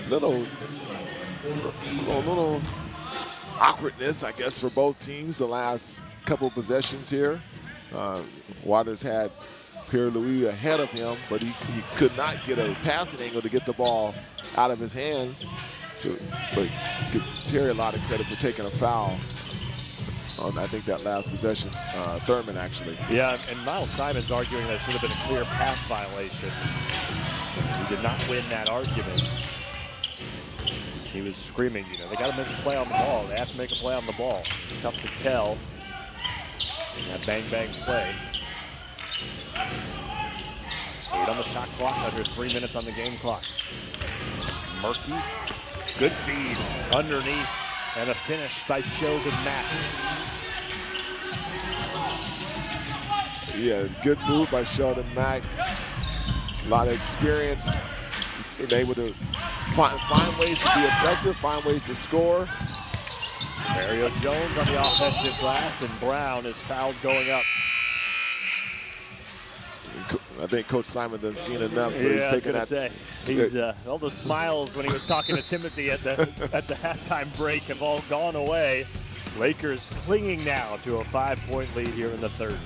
Little awkwardness, I guess, for both teams the last couple of possessions here. Waters had Pierre Louis ahead of him, but he could not get a passing angle to get the ball out of his hands. So, but give Terry a lot of credit for taking a foul. on, I think, that last possession. Thurman, actually. Yeah, and Miles Simon's arguing that it should have been a clear pass violation. He did not win that argument. He was screaming, you know, they got to make a play on the ball. They have to make a play on the ball. It's tough to tell. That bang-bang play. 8 on the shot clock, under 3 minutes on the game clock. Murky, good feed underneath, and a finish by Sheldon Mack. Yeah, good move by Sheldon Mack. A lot of experience. Being able to find ways to be effective, find ways to score. Mario Jones on the offensive glass, and Brown is fouled going up. I think Coach Simon done seen enough, so yeah, he's taking that. He's all those smiles when he was talking to Timothy at the halftime break have all gone away. Lakers clinging now to a 5-point lead here in the third.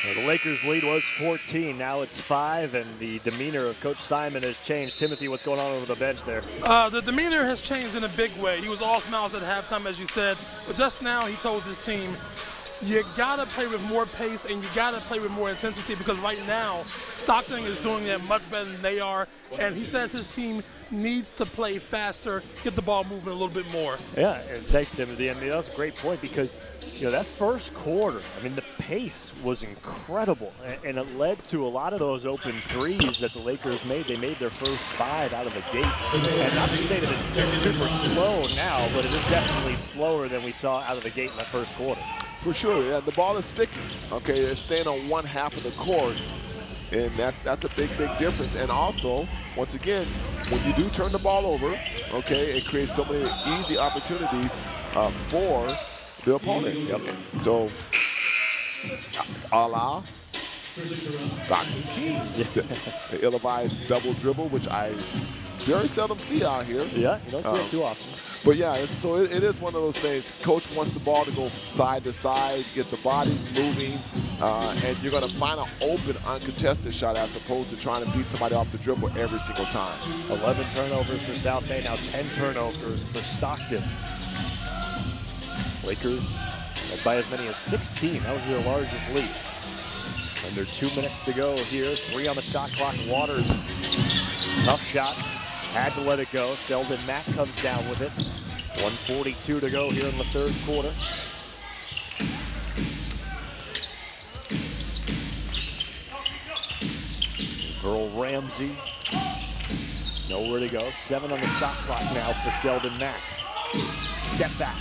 Well, the Lakers' lead was 14. Now it's 5, and the demeanor of Coach Simon has changed. Timothy, what's going on over the bench there? The demeanor has changed in a big way. He was all smiles at halftime, as you said, but just now he told his team, you gotta play with more pace and you gotta play with more intensity, because right now Stockton is doing that much better than they are, and he says his team needs to play faster, get the ball moving a little bit more. Yeah, and thanks, Timothy. I mean, that's a great point, because you know that first quarter, I mean, the pace was incredible, and it led to a lot of those open threes that the Lakers made. They made their first 5 out of the gate, and not to say that it's super slow now, but it is definitely slower than we saw out of the gate in that first quarter. For sure, yeah, the ball is sticking. Okay, it's staying on one half of the court, and that's a big difference. And also, once again, when you do turn the ball over, okay, it creates so many easy opportunities for the opponent. Yep. So, a la Stockton Kings, the ill-advised double dribble, which I very seldom see out here. Yeah, you don't see it too often. But yeah, so it is one of those things. Coach wants the ball to go side to side, get the bodies moving, and you're going to find an open, uncontested shot as opposed to trying to beat somebody off the dribble every single time. 11 turnovers for South Bay, now 10 turnovers for Stockton. Lakers led by as many as 16. That was their largest lead. Under 2 minutes to go here. 3 on the shot clock. Waters, tough shot. Had to let it go. Sheldon Mack comes down with it. 1:42 to go here in the third quarter. Earl Ramsey, nowhere to go. 7 on the shot clock now for Sheldon Mack. Step back.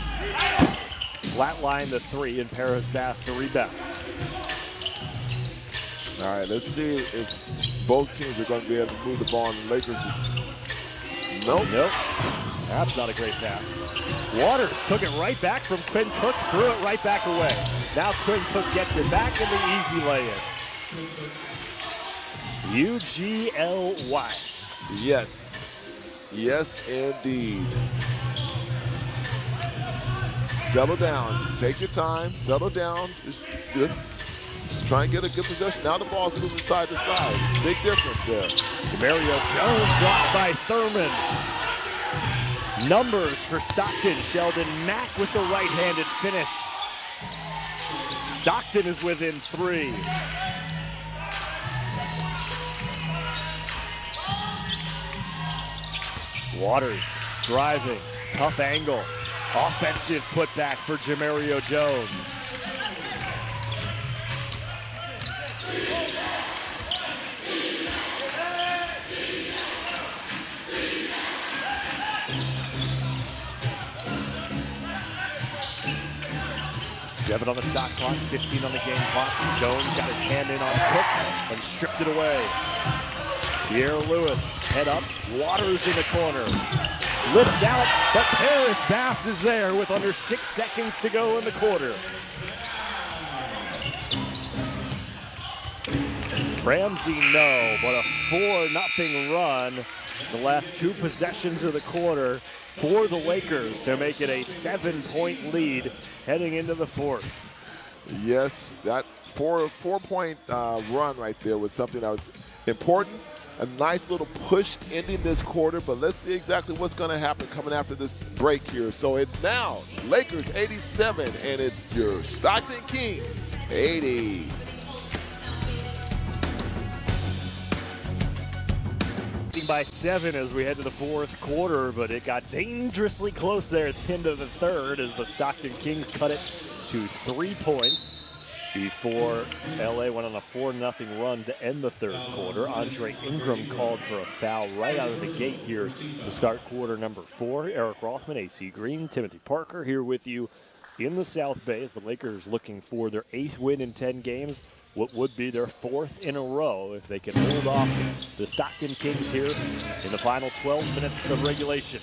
Flatline the 3, and Paris Bass the rebound. All right, let's see if both teams are going to be able to move the ball, and the Lakers. Nope. That's not a great pass. Waters took it right back from Quinn Cook, threw it right back away. Now Quinn Cook gets it back in the easy lay-in. UGLY. Yes. Yes, indeed. Settle down. Take your time. Settle down. Just try and get a good possession. Now the ball's moving side to side. Big difference there. Mario Jones blocked by Thurman. Numbers for Stockton. Sheldon Mack with the right-handed finish. Stockton is within 3. Waters driving, tough angle. Offensive putback for Jamario Jones. Seven on the shot clock, 15 on the game clock. Jones got his hand in on Cook and stripped it away. Pierre Lewis, head up, Waters in the corner. Lifts out, but Paris Bass is there with under 6 seconds to go in the quarter. Ramsey, no, but a 4-0 run. The last 2 possessions of the quarter for the Lakers to make it a 7-point lead heading into the 4th. Yes, that four-point run right there was something that was important. A nice little push ending this quarter, but let's see exactly what's going to happen coming after this break here. So it's now Lakers 87, and it's your Stockton Kings 80. By 7 as we head to the 4th quarter, but it got dangerously close there at the end of the 3rd as the Stockton Kings cut it to 3 points before LA went on a 4-0 run to end the 3rd quarter. Andre Ingram called for a foul right out of the gate here to start quarter number 4. Eric Rothman, AC Green, Timothy Parker here with you in the South Bay as the Lakers looking for their 8th win in 10 games. What would be their 4th in a row if they can hold off the Stockton Kings here in the final 12 minutes of regulation.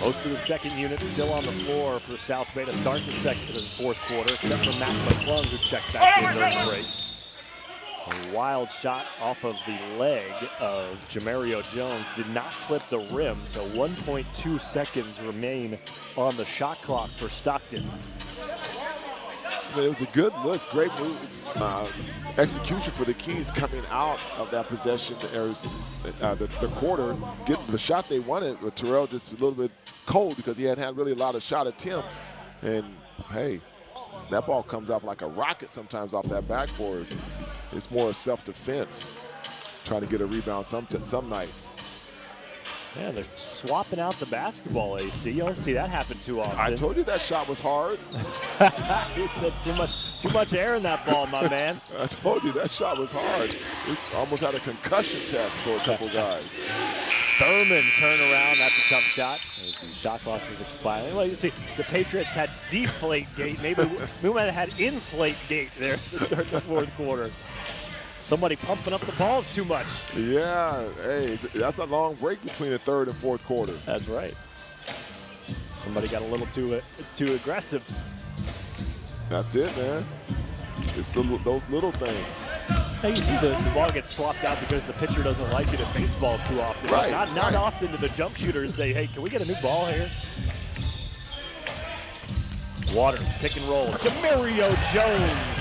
Most of the second unit still on the floor for South Bay to start the 4th quarter, except for Matt McClung, who checked back in during the break. A wild shot off of the leg of Jamario Jones did not clip the rim, so 1.2 seconds remain on the shot clock for Stockton. It was a good look, great move. Execution for the Kings coming out of that possession, the quarter, getting the shot they wanted, but Terrell just a little bit cold because he hadn't had really a lot of shot attempts. And hey, that ball comes off like a rocket sometimes off that backboard. It's more self-defense, trying to get a rebound some nights. Yeah, they're swapping out the basketball, AC. You don't see that happen too often. I told you that shot was hard. You said too much air in that ball, my man. I told you that shot was hard. It almost had a concussion test for a couple guys. Thurman turnaround. That's a tough shot. The shot clock is expiring. Well, you see, the Patriots had deflate gate. Maybe we might have had inflate gate there to start the 4th quarter. Somebody pumping up the balls too much. Yeah, hey, that's a long break between the 3rd and 4th quarter. That's right. Somebody got a little too aggressive. That's it, man. It's those little things. Hey, you see the ball gets swapped out because the pitcher doesn't like it in baseball too often. Right, Not often do the jump shooters say, hey, can we get a new ball here? Waters, pick and roll. Jamario Jones.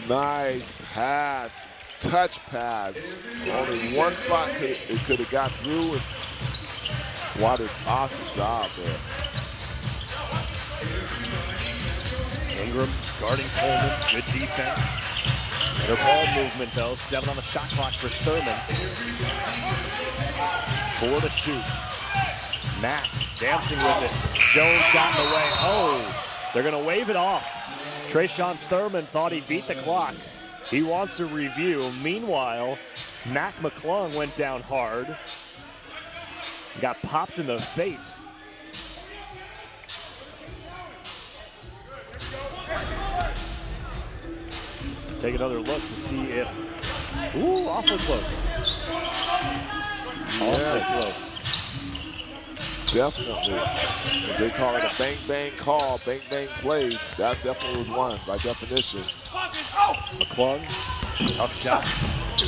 Nice pass, touch pass. Only one spot it could have got through. And Waters, awesome job there. Ingram guarding Coleman, good defense. Better ball movement though. 7 on the shot clock for Thurman. 4 to shoot. Mack dancing with it. Jones got in the way. Oh, they're gonna wave it off. Trayshawn Thurman thought he beat the clock. He wants a review. Meanwhile, Mac McClung went down hard. Got popped in the face. Take another look to see if, ooh, awfully close. Awfully close. Definitely. They call it a bang-bang call, bang-bang plays. That definitely was one by definition. McClung, tough shot.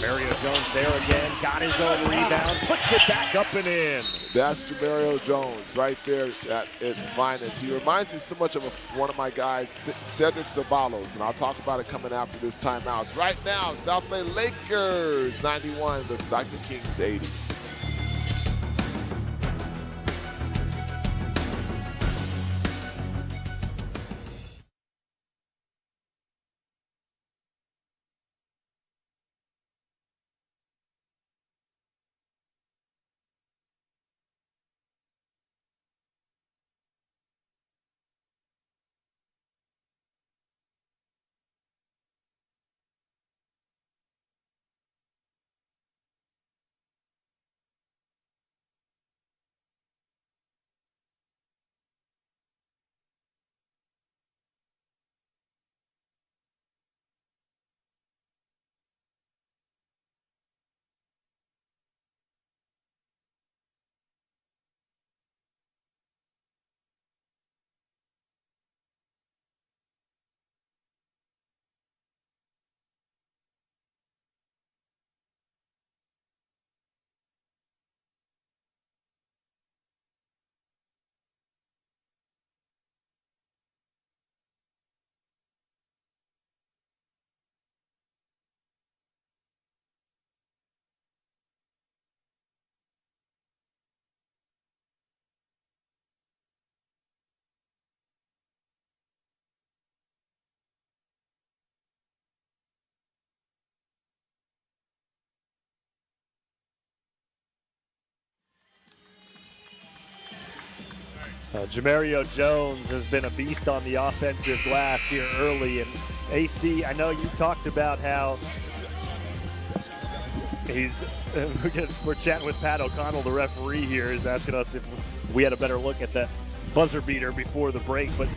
Mario Jones there again, got his own rebound, puts it back up and in. That's Jamario Jones right there at its finest. He reminds me so much of one of my guys, Cedric Ceballos, and I'll talk about it coming after this timeout. Right now, South Bay Lakers 91, the Stockton Kings 80. Jamario Jones has been a beast on the offensive glass here early. And AC, I know you talked about how he's, we're chatting with Pat O'Connell, the referee here, is asking us if we had a better look at that buzzer beater before the break. But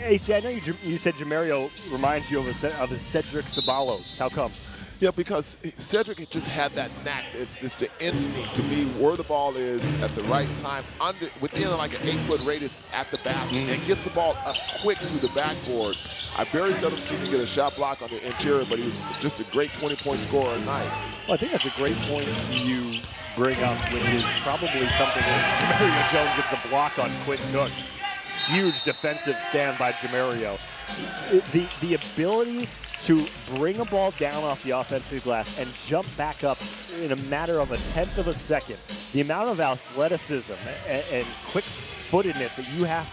AC, I know you said Jamario reminds you of a Cedric Ceballos. How come? Yeah, because Cedric just had that knack. It's the instinct to be where the ball is at the right time, within like an 8-foot radius at the basket, and get the ball up quick to the backboard. I very seldom seen him get a shot block on the interior, but he was just a great 20-point scorer at night. Well, I think that's a great point you bring up, which is probably something that Jamario Jones gets a block on Quinn Cook. Huge defensive stand by Jamario. The ability to bring a ball down off the offensive glass and jump back up in a matter of a tenth of a second. The amount of athleticism and quick-footedness that you have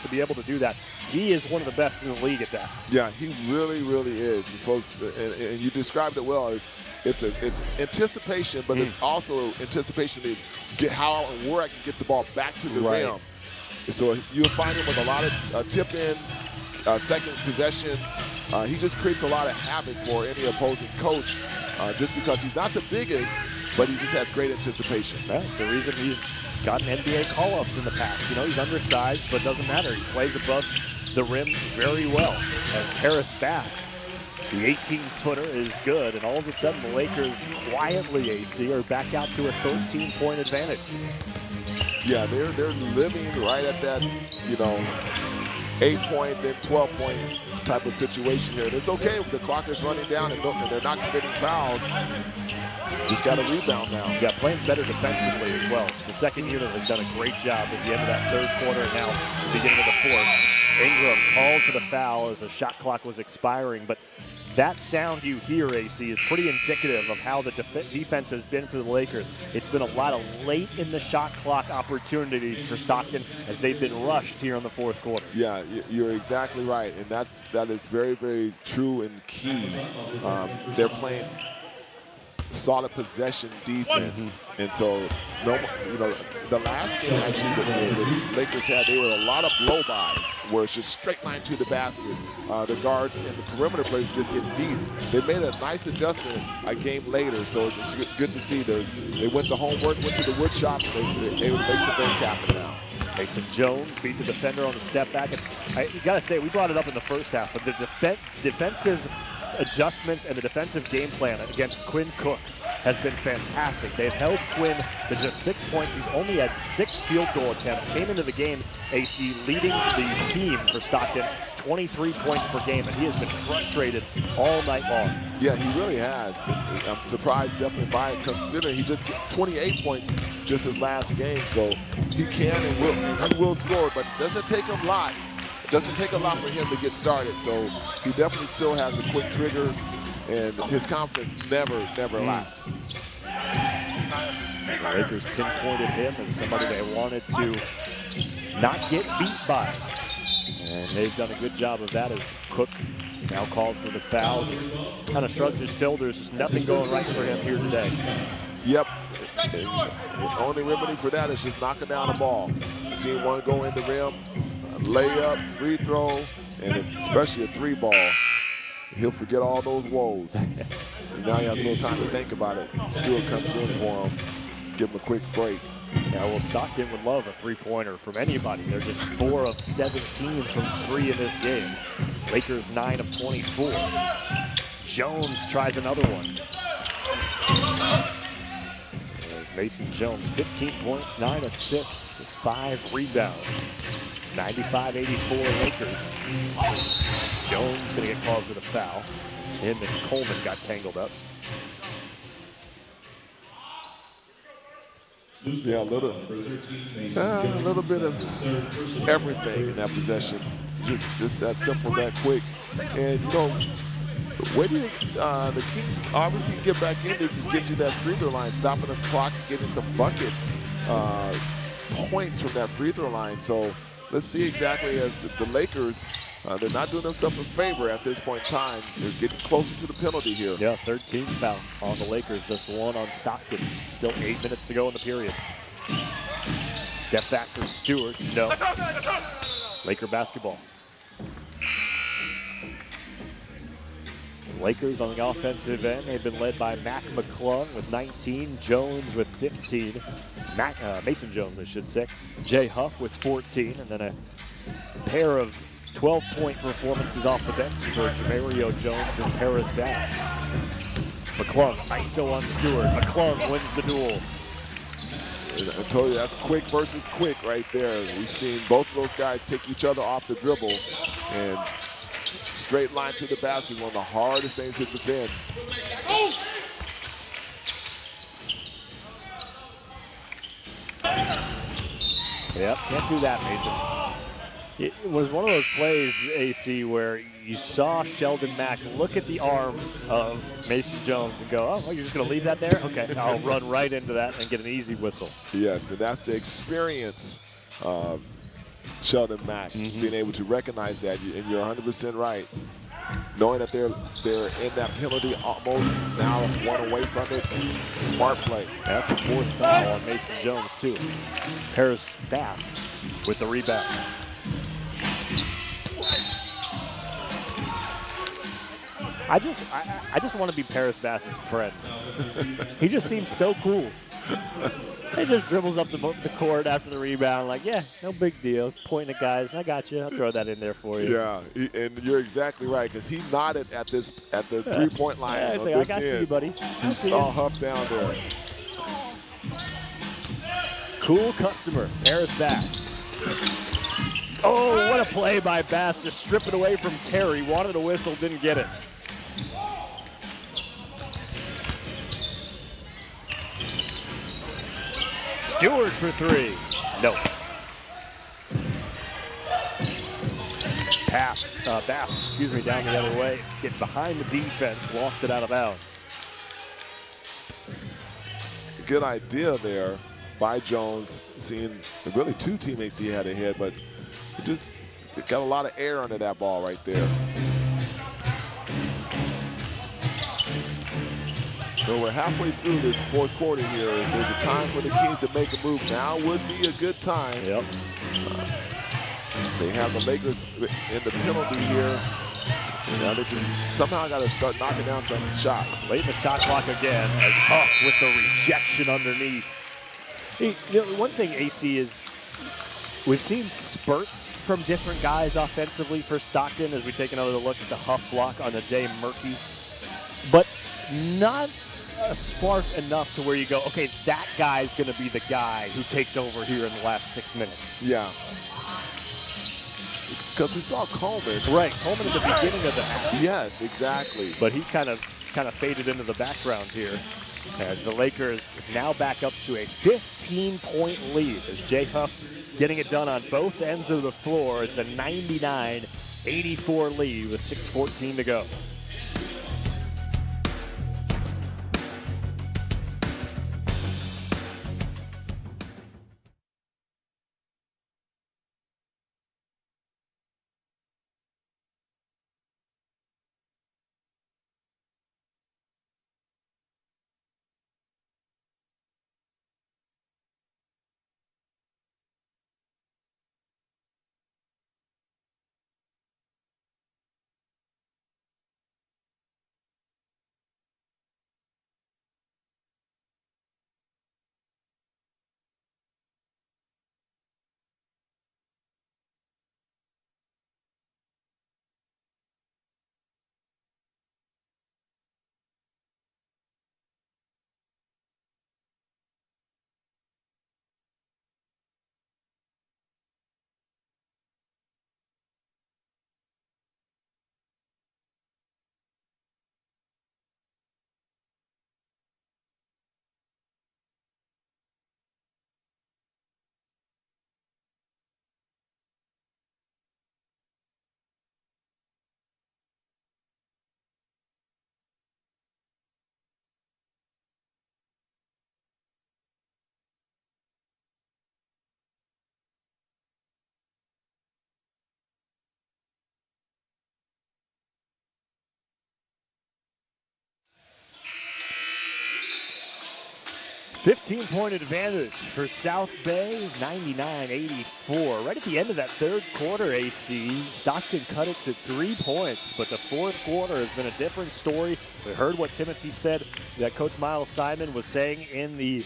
to be able to do that. He is one of the best in the league at that. Yeah, he really, really is. And folks, and you described it well. It's anticipation, but it's also anticipation to get how and where I can get the ball back to the rim. So you'll find him with a lot of tip-ins, second possessions. He just creates a lot of havoc for any opposing coach just because he's not the biggest, but he just has great anticipation. Yeah, it's the reason he's gotten NBA call-ups in the past. You know, he's undersized, but doesn't matter. He plays above the rim very well. As Paris Bass, the 18-footer, is good, and all of a sudden the Lakers quietly, AC, are back out to a 13-point advantage. Yeah, they're living right at that, 8-point, then 12-point type of situation here. And it's okay if the clock is running down and they're not committing fouls. Just got to rebound now. Yeah, playing better defensively as well. The second unit has done a great job at the end of that third quarter and now the beginning of the fourth. Ingram called for the foul as the shot clock was expiring, but that sound you hear, AC, is pretty indicative of how the defense has been for the Lakers. It's been a lot of late in the shot clock opportunities for Stockton as they've been rushed here in the fourth quarter. Yeah, you're exactly right, and that is very, very true and key. They're playing solid possession defense, and so the last game actually the Lakers had, they were a lot of blow-bys where it's just straight line to the basket. The guards and the perimeter players just get beat. They made a nice adjustment a game later, so it's good to see. They went to homework, went to the wood shop, and they able to make some things happen now. Mason Jones beat the defender on the step back, and you got to say, we brought it up in the first half, but the defensive adjustments and the defensive game plan against Quinn Cook has been fantastic. They've held Quinn to just 6 points. He's only had 6 field goal attempts. Came into the game, AC, leading the team for Stockton 23 points per game, and he has been frustrated all night long. Yeah, he really has. I'm surprised definitely by it, considering he just got 28 points just his last game. So he can and will score, but it doesn't take him a lot. It doesn't take a lot for him to get started. So he definitely still has a quick trigger, and his confidence never lacks. The Lakers pinpointed him as somebody they wanted to not get beat by. And they've done a good job of that as Cook now called for the foul. Just kind of shrugs his shoulders. There's nothing going right for him here today. Yep. The only remedy for that is just knocking down the ball. Seeing one go in the rim, a layup, free throw, and especially a three ball. He'll forget all those woes. And now he has a little time to think about it. Stewart comes in for him, give him a quick break. Yeah, well, Stockton would love a three-pointer from anybody. They're just 4 of 17 from 3 in this game. Lakers 9 of 24. Jones tries another one. As Mason Jones, 15 points, 9 assists, 5 rebounds. 95-84 Lakers. Jones going to get called for the foul. Him and Coleman got tangled up. Yeah, a little bit of everything in that possession. Just that simple, that quick. And, you know, where do you think the Kings obviously get back in this is get you that free throw line, stopping the clock, getting some buckets, points from that free throw line. So let's see exactly as the Lakers, they're not doing themselves a favor at this point in time. They're getting closer to the penalty here. Yeah, 13 foul on the Lakers, just 1 on Stockton. Still 8 minutes to go in the period. Step back for Stewart, no. Laker basketball. Lakers on the offensive end, they've been led by Mac McClung with 19, Jones with 15, Mason Jones, I should say, Jay Huff with 14, and then a pair of 12-point performances off the bench for Jamario Jones and Paris Bass. McClung, ISO on Stewart. McClung wins the duel. I told you, that's quick versus quick right there. We've seen both of those guys take each other off the dribble, and straight line to the basket is one of the hardest things to defend. Yep, can't do that, Mason. It was one of those plays, AC, where you saw Sheldon Mack look at the arm of Mason Jones and go, oh, well, you're just going to leave that there? Okay, I'll run right into that and get an easy whistle. Yes, and that's the experience of Sheldon Mack, being able to recognize that, and you're 100% right. Knowing that they're in that penalty almost now 1 away from it, smart play. That's the 4th foul on Mason Jones, too. Paris Bass with the rebound. I just want to be Paris Bass's friend. He just seems so cool. He just dribbles up the court after the rebound, like, yeah, no big deal. Pointing at guys, I got you. I'll throw that in there for you. Yeah, and you're exactly right, because he nodded at the 3-point line. Yeah, like, I got you, buddy. He saw Huff down there. Cool customer, Paris Bass. Oh, what a play by Bass to strip it away from Terry. Wanted a whistle, didn't get it. Stewart for 3. No. Bass, down the other way. Getting behind the defense, lost it out of bounds. Good idea there by Jones, seeing really 2 teammates he had ahead, but it got a lot of air under that ball right there. So we're halfway through this 4th quarter here. There's a time for the Kings to make a move. Now would be a good time. Yep. They have the Lakers in the penalty here. Now they just somehow got to start knocking down some shots. Late in the shot clock again as Huff with the rejection underneath. See, you know, one thing, AC, is we've seen spurts from different guys offensively for Stockton as we take another look at the Huff block on the day murky. But not a spark enough to where you go, okay, that guy's going to be the guy who takes over here in the last 6 minutes. Yeah. Because we saw Coleman. Right, Coleman at the beginning of the half. Yes, exactly. But he's kind of faded into the background here as the Lakers now back up to a 15-point lead as Jay Huff getting it done on both ends of the floor. It's a 99-84 lead with 6:14 to go. $15-point advantage for South Bay, 99-84. Right at the end of that third quarter, AC, Stockton cut it to 3 points, but the fourth quarter has been a different story. We heard what Timothy said, that Coach Miles Simon was saying in the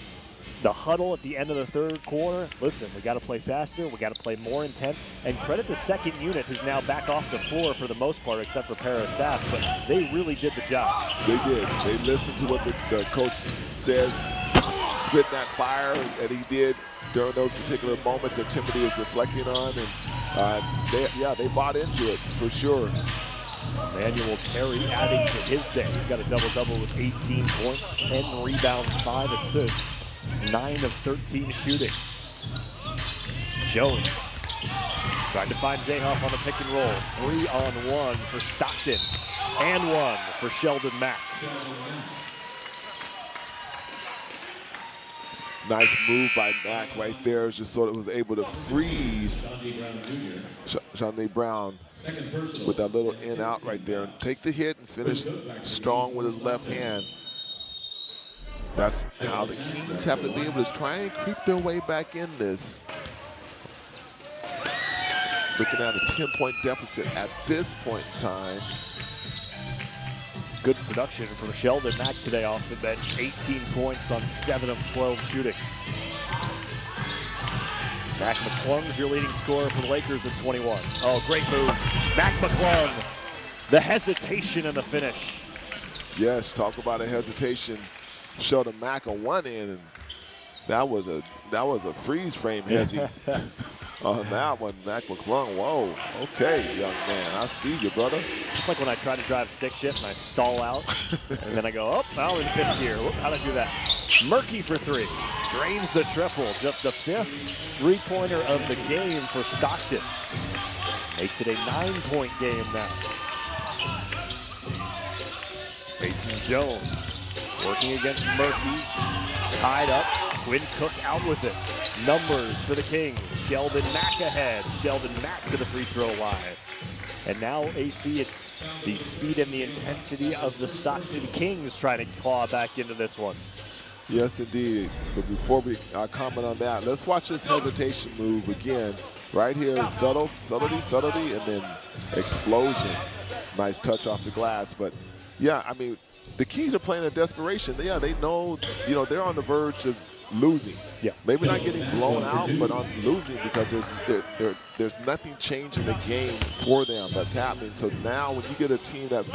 huddle at the end of the third quarter. Listen, we got to play faster, we got to play more intense, and credit the second unit who's now back off the floor for the most part, except for Paris Bass, but they really did the job. They did. They listened to what the coach said, spit that fire, and he did during those particular moments that Timothy is reflecting on, and they bought into it for sure. Emanuel Terry adding to his day. He's got a double-double with 18 points, 10 rebounds, 5 assists, 9 of 13 shooting. Jones trying to find Jay Huff on the pick and roll. 3-on-1 for Stockton, and 1 for Sheldon Mack. Nice move by Mack right there. Just sort of was able to freeze Shawnee Brown with that little in-out right there and take the hit and finish strong with his left hand. That's how the Kings have to be able to try and creep their way back in this. Looking at a 10-point deficit at this point in time. Good production from Sheldon Mack today off the bench. 18 points on 7 of 12 shooting. Mac McClung's your leading scorer for the Lakers at 21. Oh, great move. Mac McClung, the hesitation and the finish. Yes, talk about a hesitation. Sheldon Mack on one end, and that was a freeze frame hezzy. On that one, Mac McClung, whoa, okay, young man, I see you, brother. It's like when I try to drive stick shift and I stall out, and then I go, oh, now in fifth gear. How'd I do that? Murky for 3, drains the triple, just the 5th three-pointer of the game for Stockton. Makes it a 9-point game now. Mason Jones working against Murky, tied up. Quinn Cook out with it. Numbers for the Kings. Sheldon Mack ahead. Sheldon Mack to the free throw line. And now, AC, it's the speed and the intensity of the Stockton Kings trying to claw back into this one. Yes, indeed. But before we comment on that, let's watch this hesitation move again. Right here, subtlety, and then explosion. Nice touch off the glass. But, yeah, I mean, the Kings are playing in desperation. Yeah, they know, they're on the verge of losing. Yeah. Maybe not getting blown out, but on losing because there's nothing changing the game for them that's happening. So now when you get a team that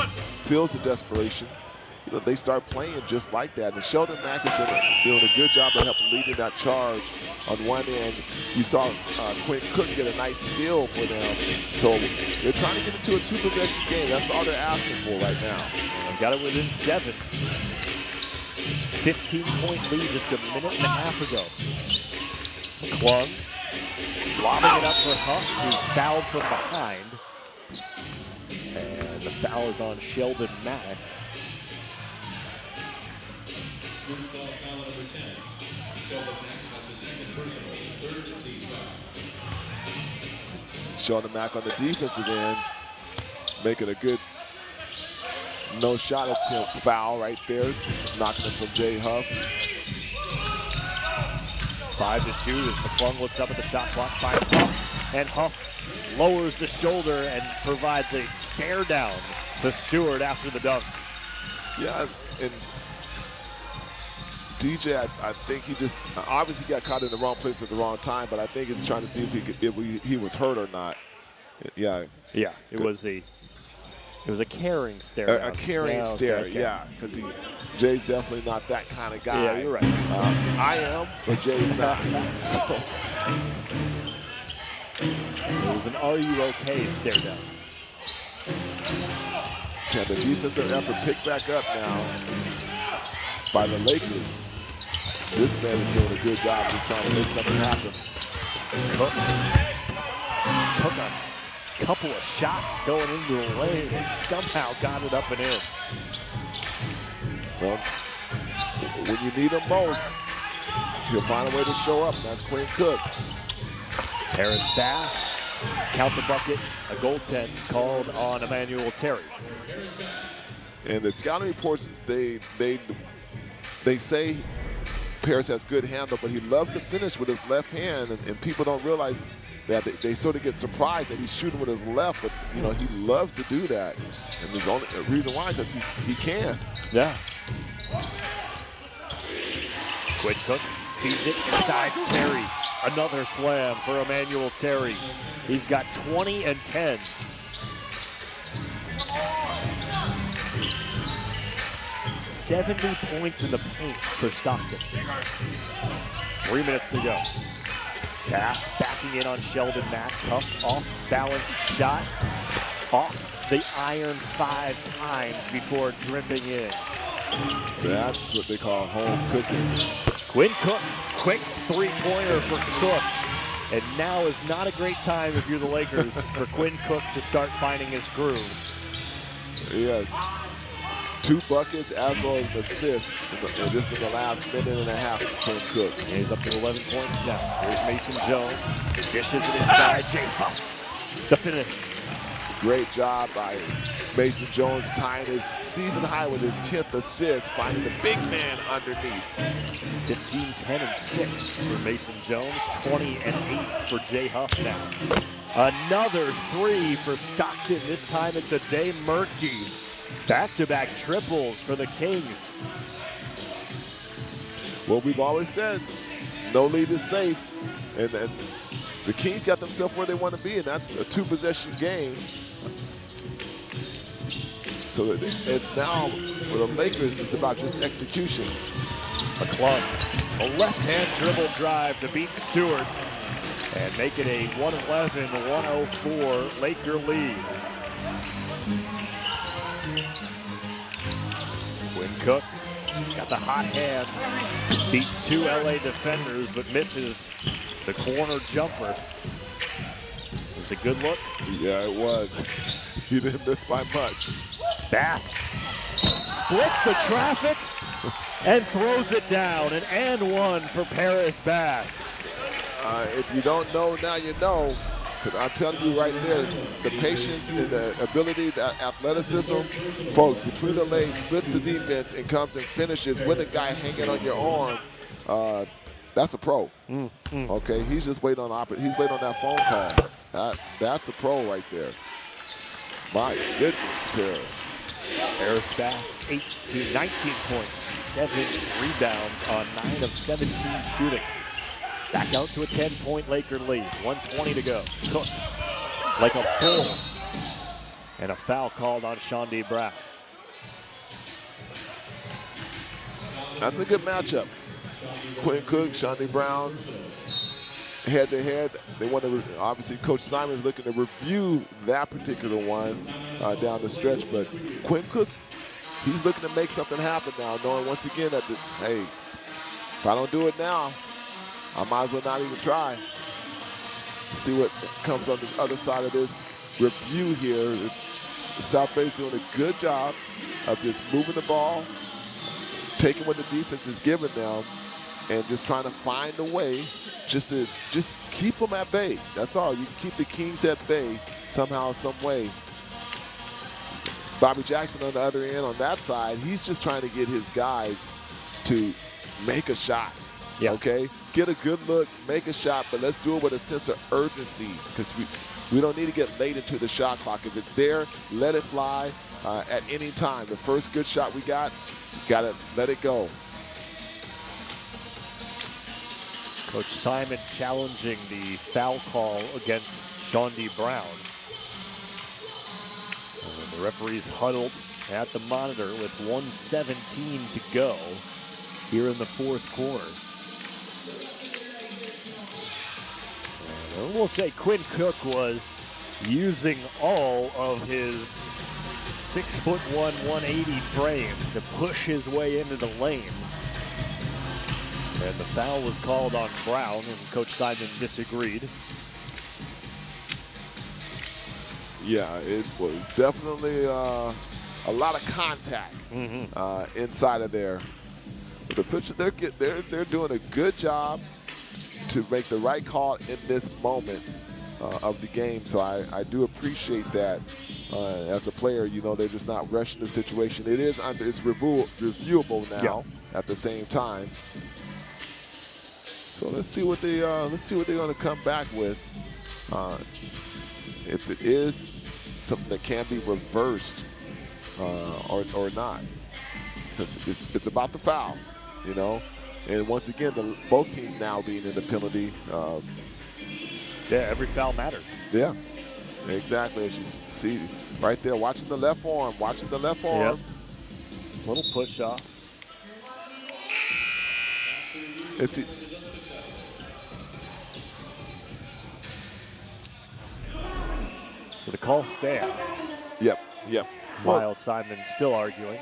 feels the desperation they start playing just like that. And Sheldon Mack has been doing a good job of helping leading that charge on one end. You saw Quinn Cook get a nice steal for them. So they're trying to get into a 2-possession game. That's all they're asking for right now. They've got it within 7. 15-point lead just a minute and a half ago. Klung lobbing it up for Huff, who's fouled from behind. And the foul is on Sheldon Mack. First foul number 10. Sheldon Mack, that's his second personal, third team foul. Sheldon Mack on the defensive end, making a good no-shot attempt foul right there, knocking it from Jay Huff. 5 to shoot as McClung looks up at the shot clock, finds Huff, and Huff lowers the shoulder and provides a stare down to Stewart after the dunk. Yeah, and DJ, I think he just obviously got caught in the wrong place at the wrong time, but I think he's trying to see if he was hurt or not. Yeah. Yeah, it was a caring stare. A caring stare, okay. yeah, because Jay's definitely not that kind of guy. Yeah, you're right. I am, but Jay's not. So it was an "Are you okay?" stare down. Can the defensive effort pick back up now by the Lakers? This man is doing a good job just trying to make something happen. Cook took a couple of shots going into the lane and somehow got it up and in. Well, when you need him most, he'll find a way to show up, and that's Quinn Cook. Paris Bass, count the bucket, a goaltend called on Emanuel Terry. And the scouting reports, they say Paris has good handle, but he loves to finish with his left hand, and people don't realize that they sort of get surprised that he's shooting with his left, but he loves to do that, and there's only a reason why, because he can. Yeah. Quinn Cook feeds it inside Terry. Another slam for Emanuel Terry. He's got 20 and 10. $70 points in the paint for Stockton. 3 minutes to go. Pass backing in on Sheldon Mack. Tough off-balance shot. Off the iron 5 times before dripping in. That's what they call home cooking. Quinn Cook, quick 3-pointer for Cook. And now is not a great time if you're the Lakers for Quinn Cook to start finding his groove. Yes. 2 buckets as well as assists just in the last minute and a half for Quinn Cook. And he's up to 11 points now. Here's Mason Jones. Dishes it inside. Jay Huff. The finish. Great job by Mason Jones, tying his season high with his 10th assist, finding the big man underneath. 15, 10, and 6 for Mason Jones. 20 and 8 for Jay Huff now. Another 3 for Stockton. This time it's a day Murky. Back-to-back triples for the Kings. Well, we've always said no lead is safe, and the Kings got themselves where they want to be, and that's a 2-possession game. So it's now, for the Lakers, it's about just execution. McClung, a left-hand dribble drive to beat Stewart and make it a 111-104 Laker lead. Quinn Cook got the hot hand, beats 2 LA defenders but misses the corner jumper. It was a good look. Yeah, it was. He didn't miss by much. Bass splits the traffic and throws it down. An and one for Paris Bass. If you don't know, now you know. Because I'm telling you right there, the patience and the ability, the athleticism, folks, between the legs, splits the defense and comes and finishes with a guy hanging on your arm. That's a pro. Okay, he's just waiting on he's waiting on that phone call. That's a pro right there. My goodness, Paris. Paris Bass, 19 points, 7 rebounds on 9 of 17 shooting. Back out to a 10-point Laker lead. 1:20 to go. Cook like a bull. And a foul called on Shawnee Brown. That's a good matchup. Quinn Cook, Shawnee Brown, head-to-head. They want to, obviously, Coach Simon's looking to review that particular one down the stretch. But Quinn Cook, he's looking to make something happen now, knowing once again that, hey, if I don't do it now, I might as well not even try. See what comes on the other side of this review here. South Bay's doing a good job of just moving the ball, taking what the defense is giving them, and just trying to find a way just to keep them at bay. That's all. You can keep the Kings at bay somehow, some way. Bobby Jackson on the other end, on that side, he's just trying to get his guys to make a shot. Yeah. Okay? Get a good look, make a shot, but let's do it with a sense of urgency, because we don't need to get late into the shot clock. If it's there, let it fly at any time. The first good shot we got to let it go. Coach Simon challenging the foul call against Shawnee Brown. And the referees huddled at the monitor with 1:17 to go here in the fourth quarter. And we'll say Quinn Cook was using all of his 6'1", 180 frame to push his way into the lane. And the foul was called on Brown, and Coach Simon disagreed. Yeah, it was definitely a lot of contact inside of there. But the officials, they're doing a good job to make the right call in this moment of the game. So I do appreciate that. As a player, you know, they're just not rushing the situation. It's reviewable now at the same time. So let's see what they're going to come back with. If it is something that can be reversed or not, because it's about the foul, you know. And once again, both teams now being in the penalty. Yeah, every foul matters. Yeah, exactly. As you see right there, watching the left arm, Yep. Little push off. So the call stands. Yep. Miles Simon still arguing.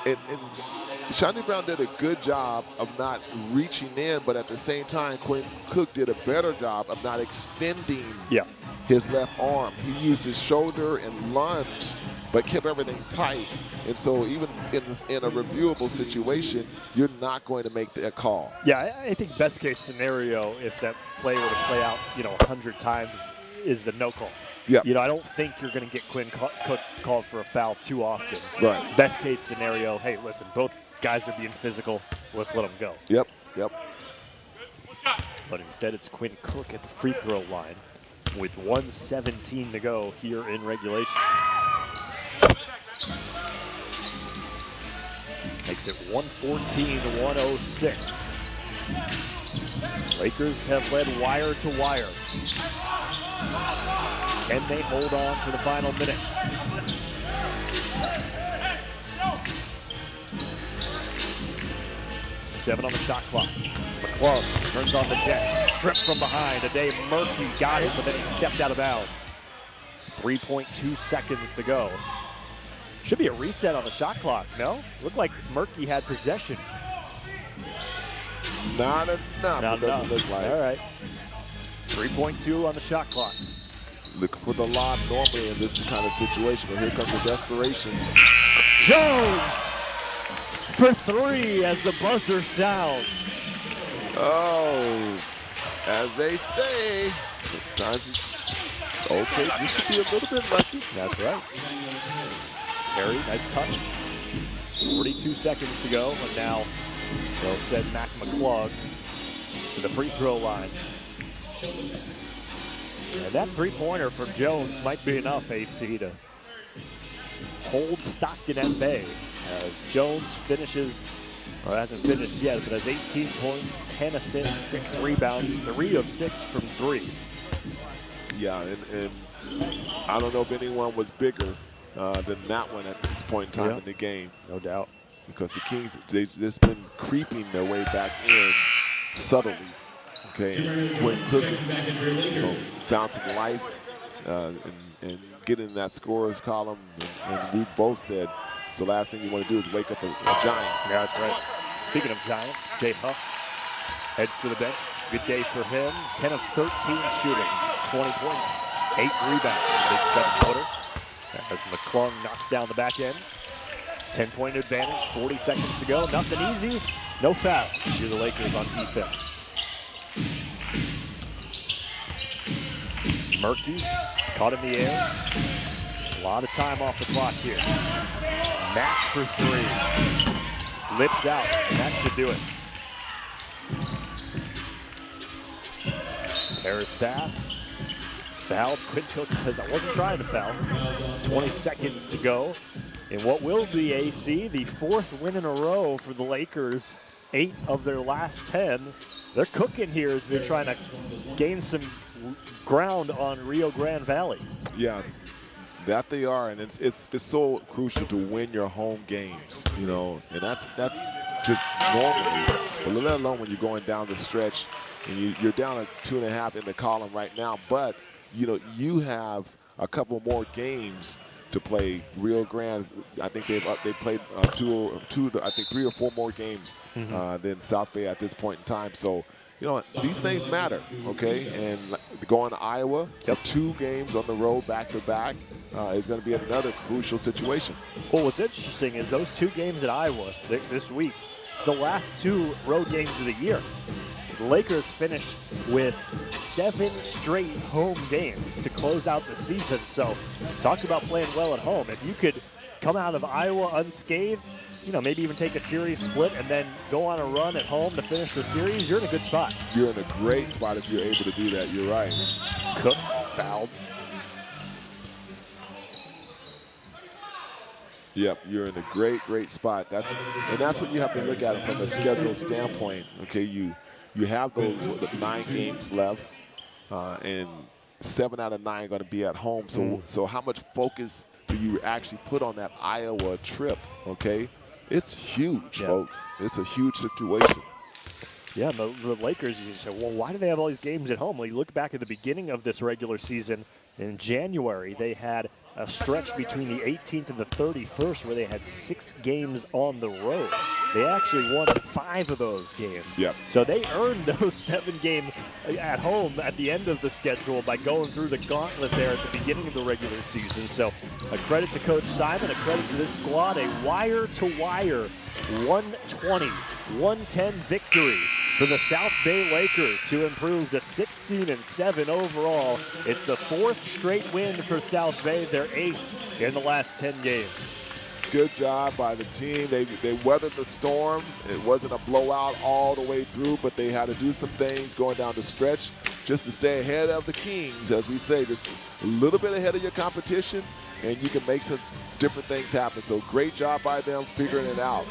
And Shawnee Brown did a good job of not reaching in, but at the same time, Quinn Cook did a better job of not extending his left arm. He used his shoulder and lunged, but kept everything tight. And so even in a reviewable situation, you're not going to make that call. Yeah, I think best case scenario, if that play were to play out, 100 times, is the no call. Yeah. I don't think you're going to get Quinn Cook called for a foul too often. Right. Best case scenario, hey, listen, both guys are being physical. Let's let them go. Yep. But instead, it's Quinn Cook at the free throw line with 1:17 to go here in regulation. Makes it 114 to 106. Lakers have led wire to wire. Can they hold on for the final minute? Seven on the shot clock. McClung turns on the Jets. Stripped from behind. Ade Murphy got it, but then he stepped out of bounds. 3.2 seconds to go. Should be a reset on the shot clock, no? Looked like Murphy had possession. Not enough. It doesn't look like. All right. 3.2 on the shot clock. Looking for the lob normally in this kind of situation, but here comes the desperation. Jones for three as the buzzer sounds. Oh, as they say, sometimes it's okay just to be a little bit lucky. That's right. Terry, nice touch. 42 seconds to go, and now they'll send Mac McClung to the free throw line. And that three-pointer from Jones might be enough, AC, to hold Stockton at bay as Jones finishes, or hasn't finished yet, but has 18 points, 10 assists, 6 rebounds, 3 of 6 from 3. Yeah, and I don't know if anyone was bigger than that one at this point in time in the game. No doubt. because the Kings, they've just been creeping their way back in subtly. Okay, when Cook found some life and get in that scorer's column, and we both said it's the last thing you want to do is wake up a giant. Yeah, that's right. Speaking of Giants, Jay Huff heads to the bench. Good day for him. 10 of 13 shooting, 20 points, 8 rebounds. Big 7-footer. As McClung knocks down the back end. 10-point advantage, 40 seconds to go. Nothing easy, no fouls. You're the Lakers on defense. Murky, caught in the air. A lot of time off the clock here. Mack for 3. Lips out, and that should do it. Paris Bass fouled. Quinn Cook says, I wasn't trying to foul. 20 seconds to go. In what will be, AC, the 4th win in a row for the Lakers. 8 of their last 10. They're cooking here as they're trying to gain some ground on Rio Grande Valley. Yeah, that they are, and it's so crucial to win your home games, you know, and that's just normally, but let alone when you're going down the stretch and you're down at 2.5 in the column right now, but you know you have a couple more games to play. Rio Grande, I think they played I think 3 or 4 more games than South Bay at this point in time. So, you know, these things matter, okay? And going to Iowa, 2 games on the road back-to-back is going to be another crucial situation. Well, what's interesting is those 2 games at Iowa this week, the last 2 road games of the year. The Lakers finished with 7 straight home games to close out the season. So, talk about playing well at home. If you could come out of Iowa unscathed, you know, maybe even take a series split and then go on a run at home to finish the series, you're in a good spot. You're in a great spot if you're able to do that. You're right. Cook fouled. Yep, you're in a great spot. That's what you have to look at it from a schedule standpoint. Okay, you have the 9 games left, and 7 out of 9 are going to be at home. So how much focus do you actually put on that Iowa trip? Okay, it's huge, folks. It's a huge situation. Yeah, the Lakers, you say, well, why do they have all these games at home? Well, you look back at the beginning of this regular season in January, they had a stretch between the 18th and the 31st where they had 6 games on the road. They actually won 5 of those games. Yep. So they earned those 7 games at home at the end of the schedule by going through the gauntlet there at the beginning of the regular season. So a credit to Coach Simon, a credit to this squad, a wire-to-wire 120-110 victory for the South Bay Lakers to improve to 16-7 overall. It's the 4th straight win for South Bay, their 8th in the last 10 games. Good job by the team. They weathered the storm. It wasn't a blowout all the way through, but they had to do some things going down the stretch just to stay ahead of the Kings. As we say, just a little bit ahead of your competition, and you can make some different things happen. So great job by them figuring it out.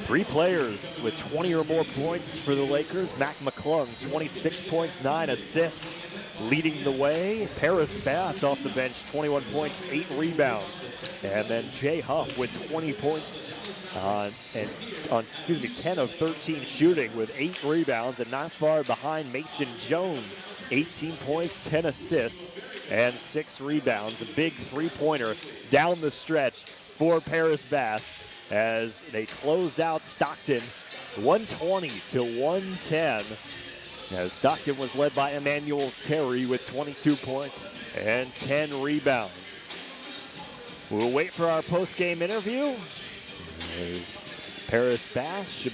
3 players with 20 or more points for the Lakers. Mac McClung, 26 points, 9 assists, leading the way. Paris Bass off the bench, 21 points, 8 rebounds. And then Jay Huff with 20 points and 10 of 13 shooting with 8 rebounds, and not far behind Mason Jones, 18 points, 10 assists, and 6 rebounds. A big 3-pointer down the stretch for Paris Bass as they close out Stockton 120-110. As Stockton was led by Emanuel Terry with 22 points and 10 rebounds. We'll wait for our post-game interview as Paris Bass should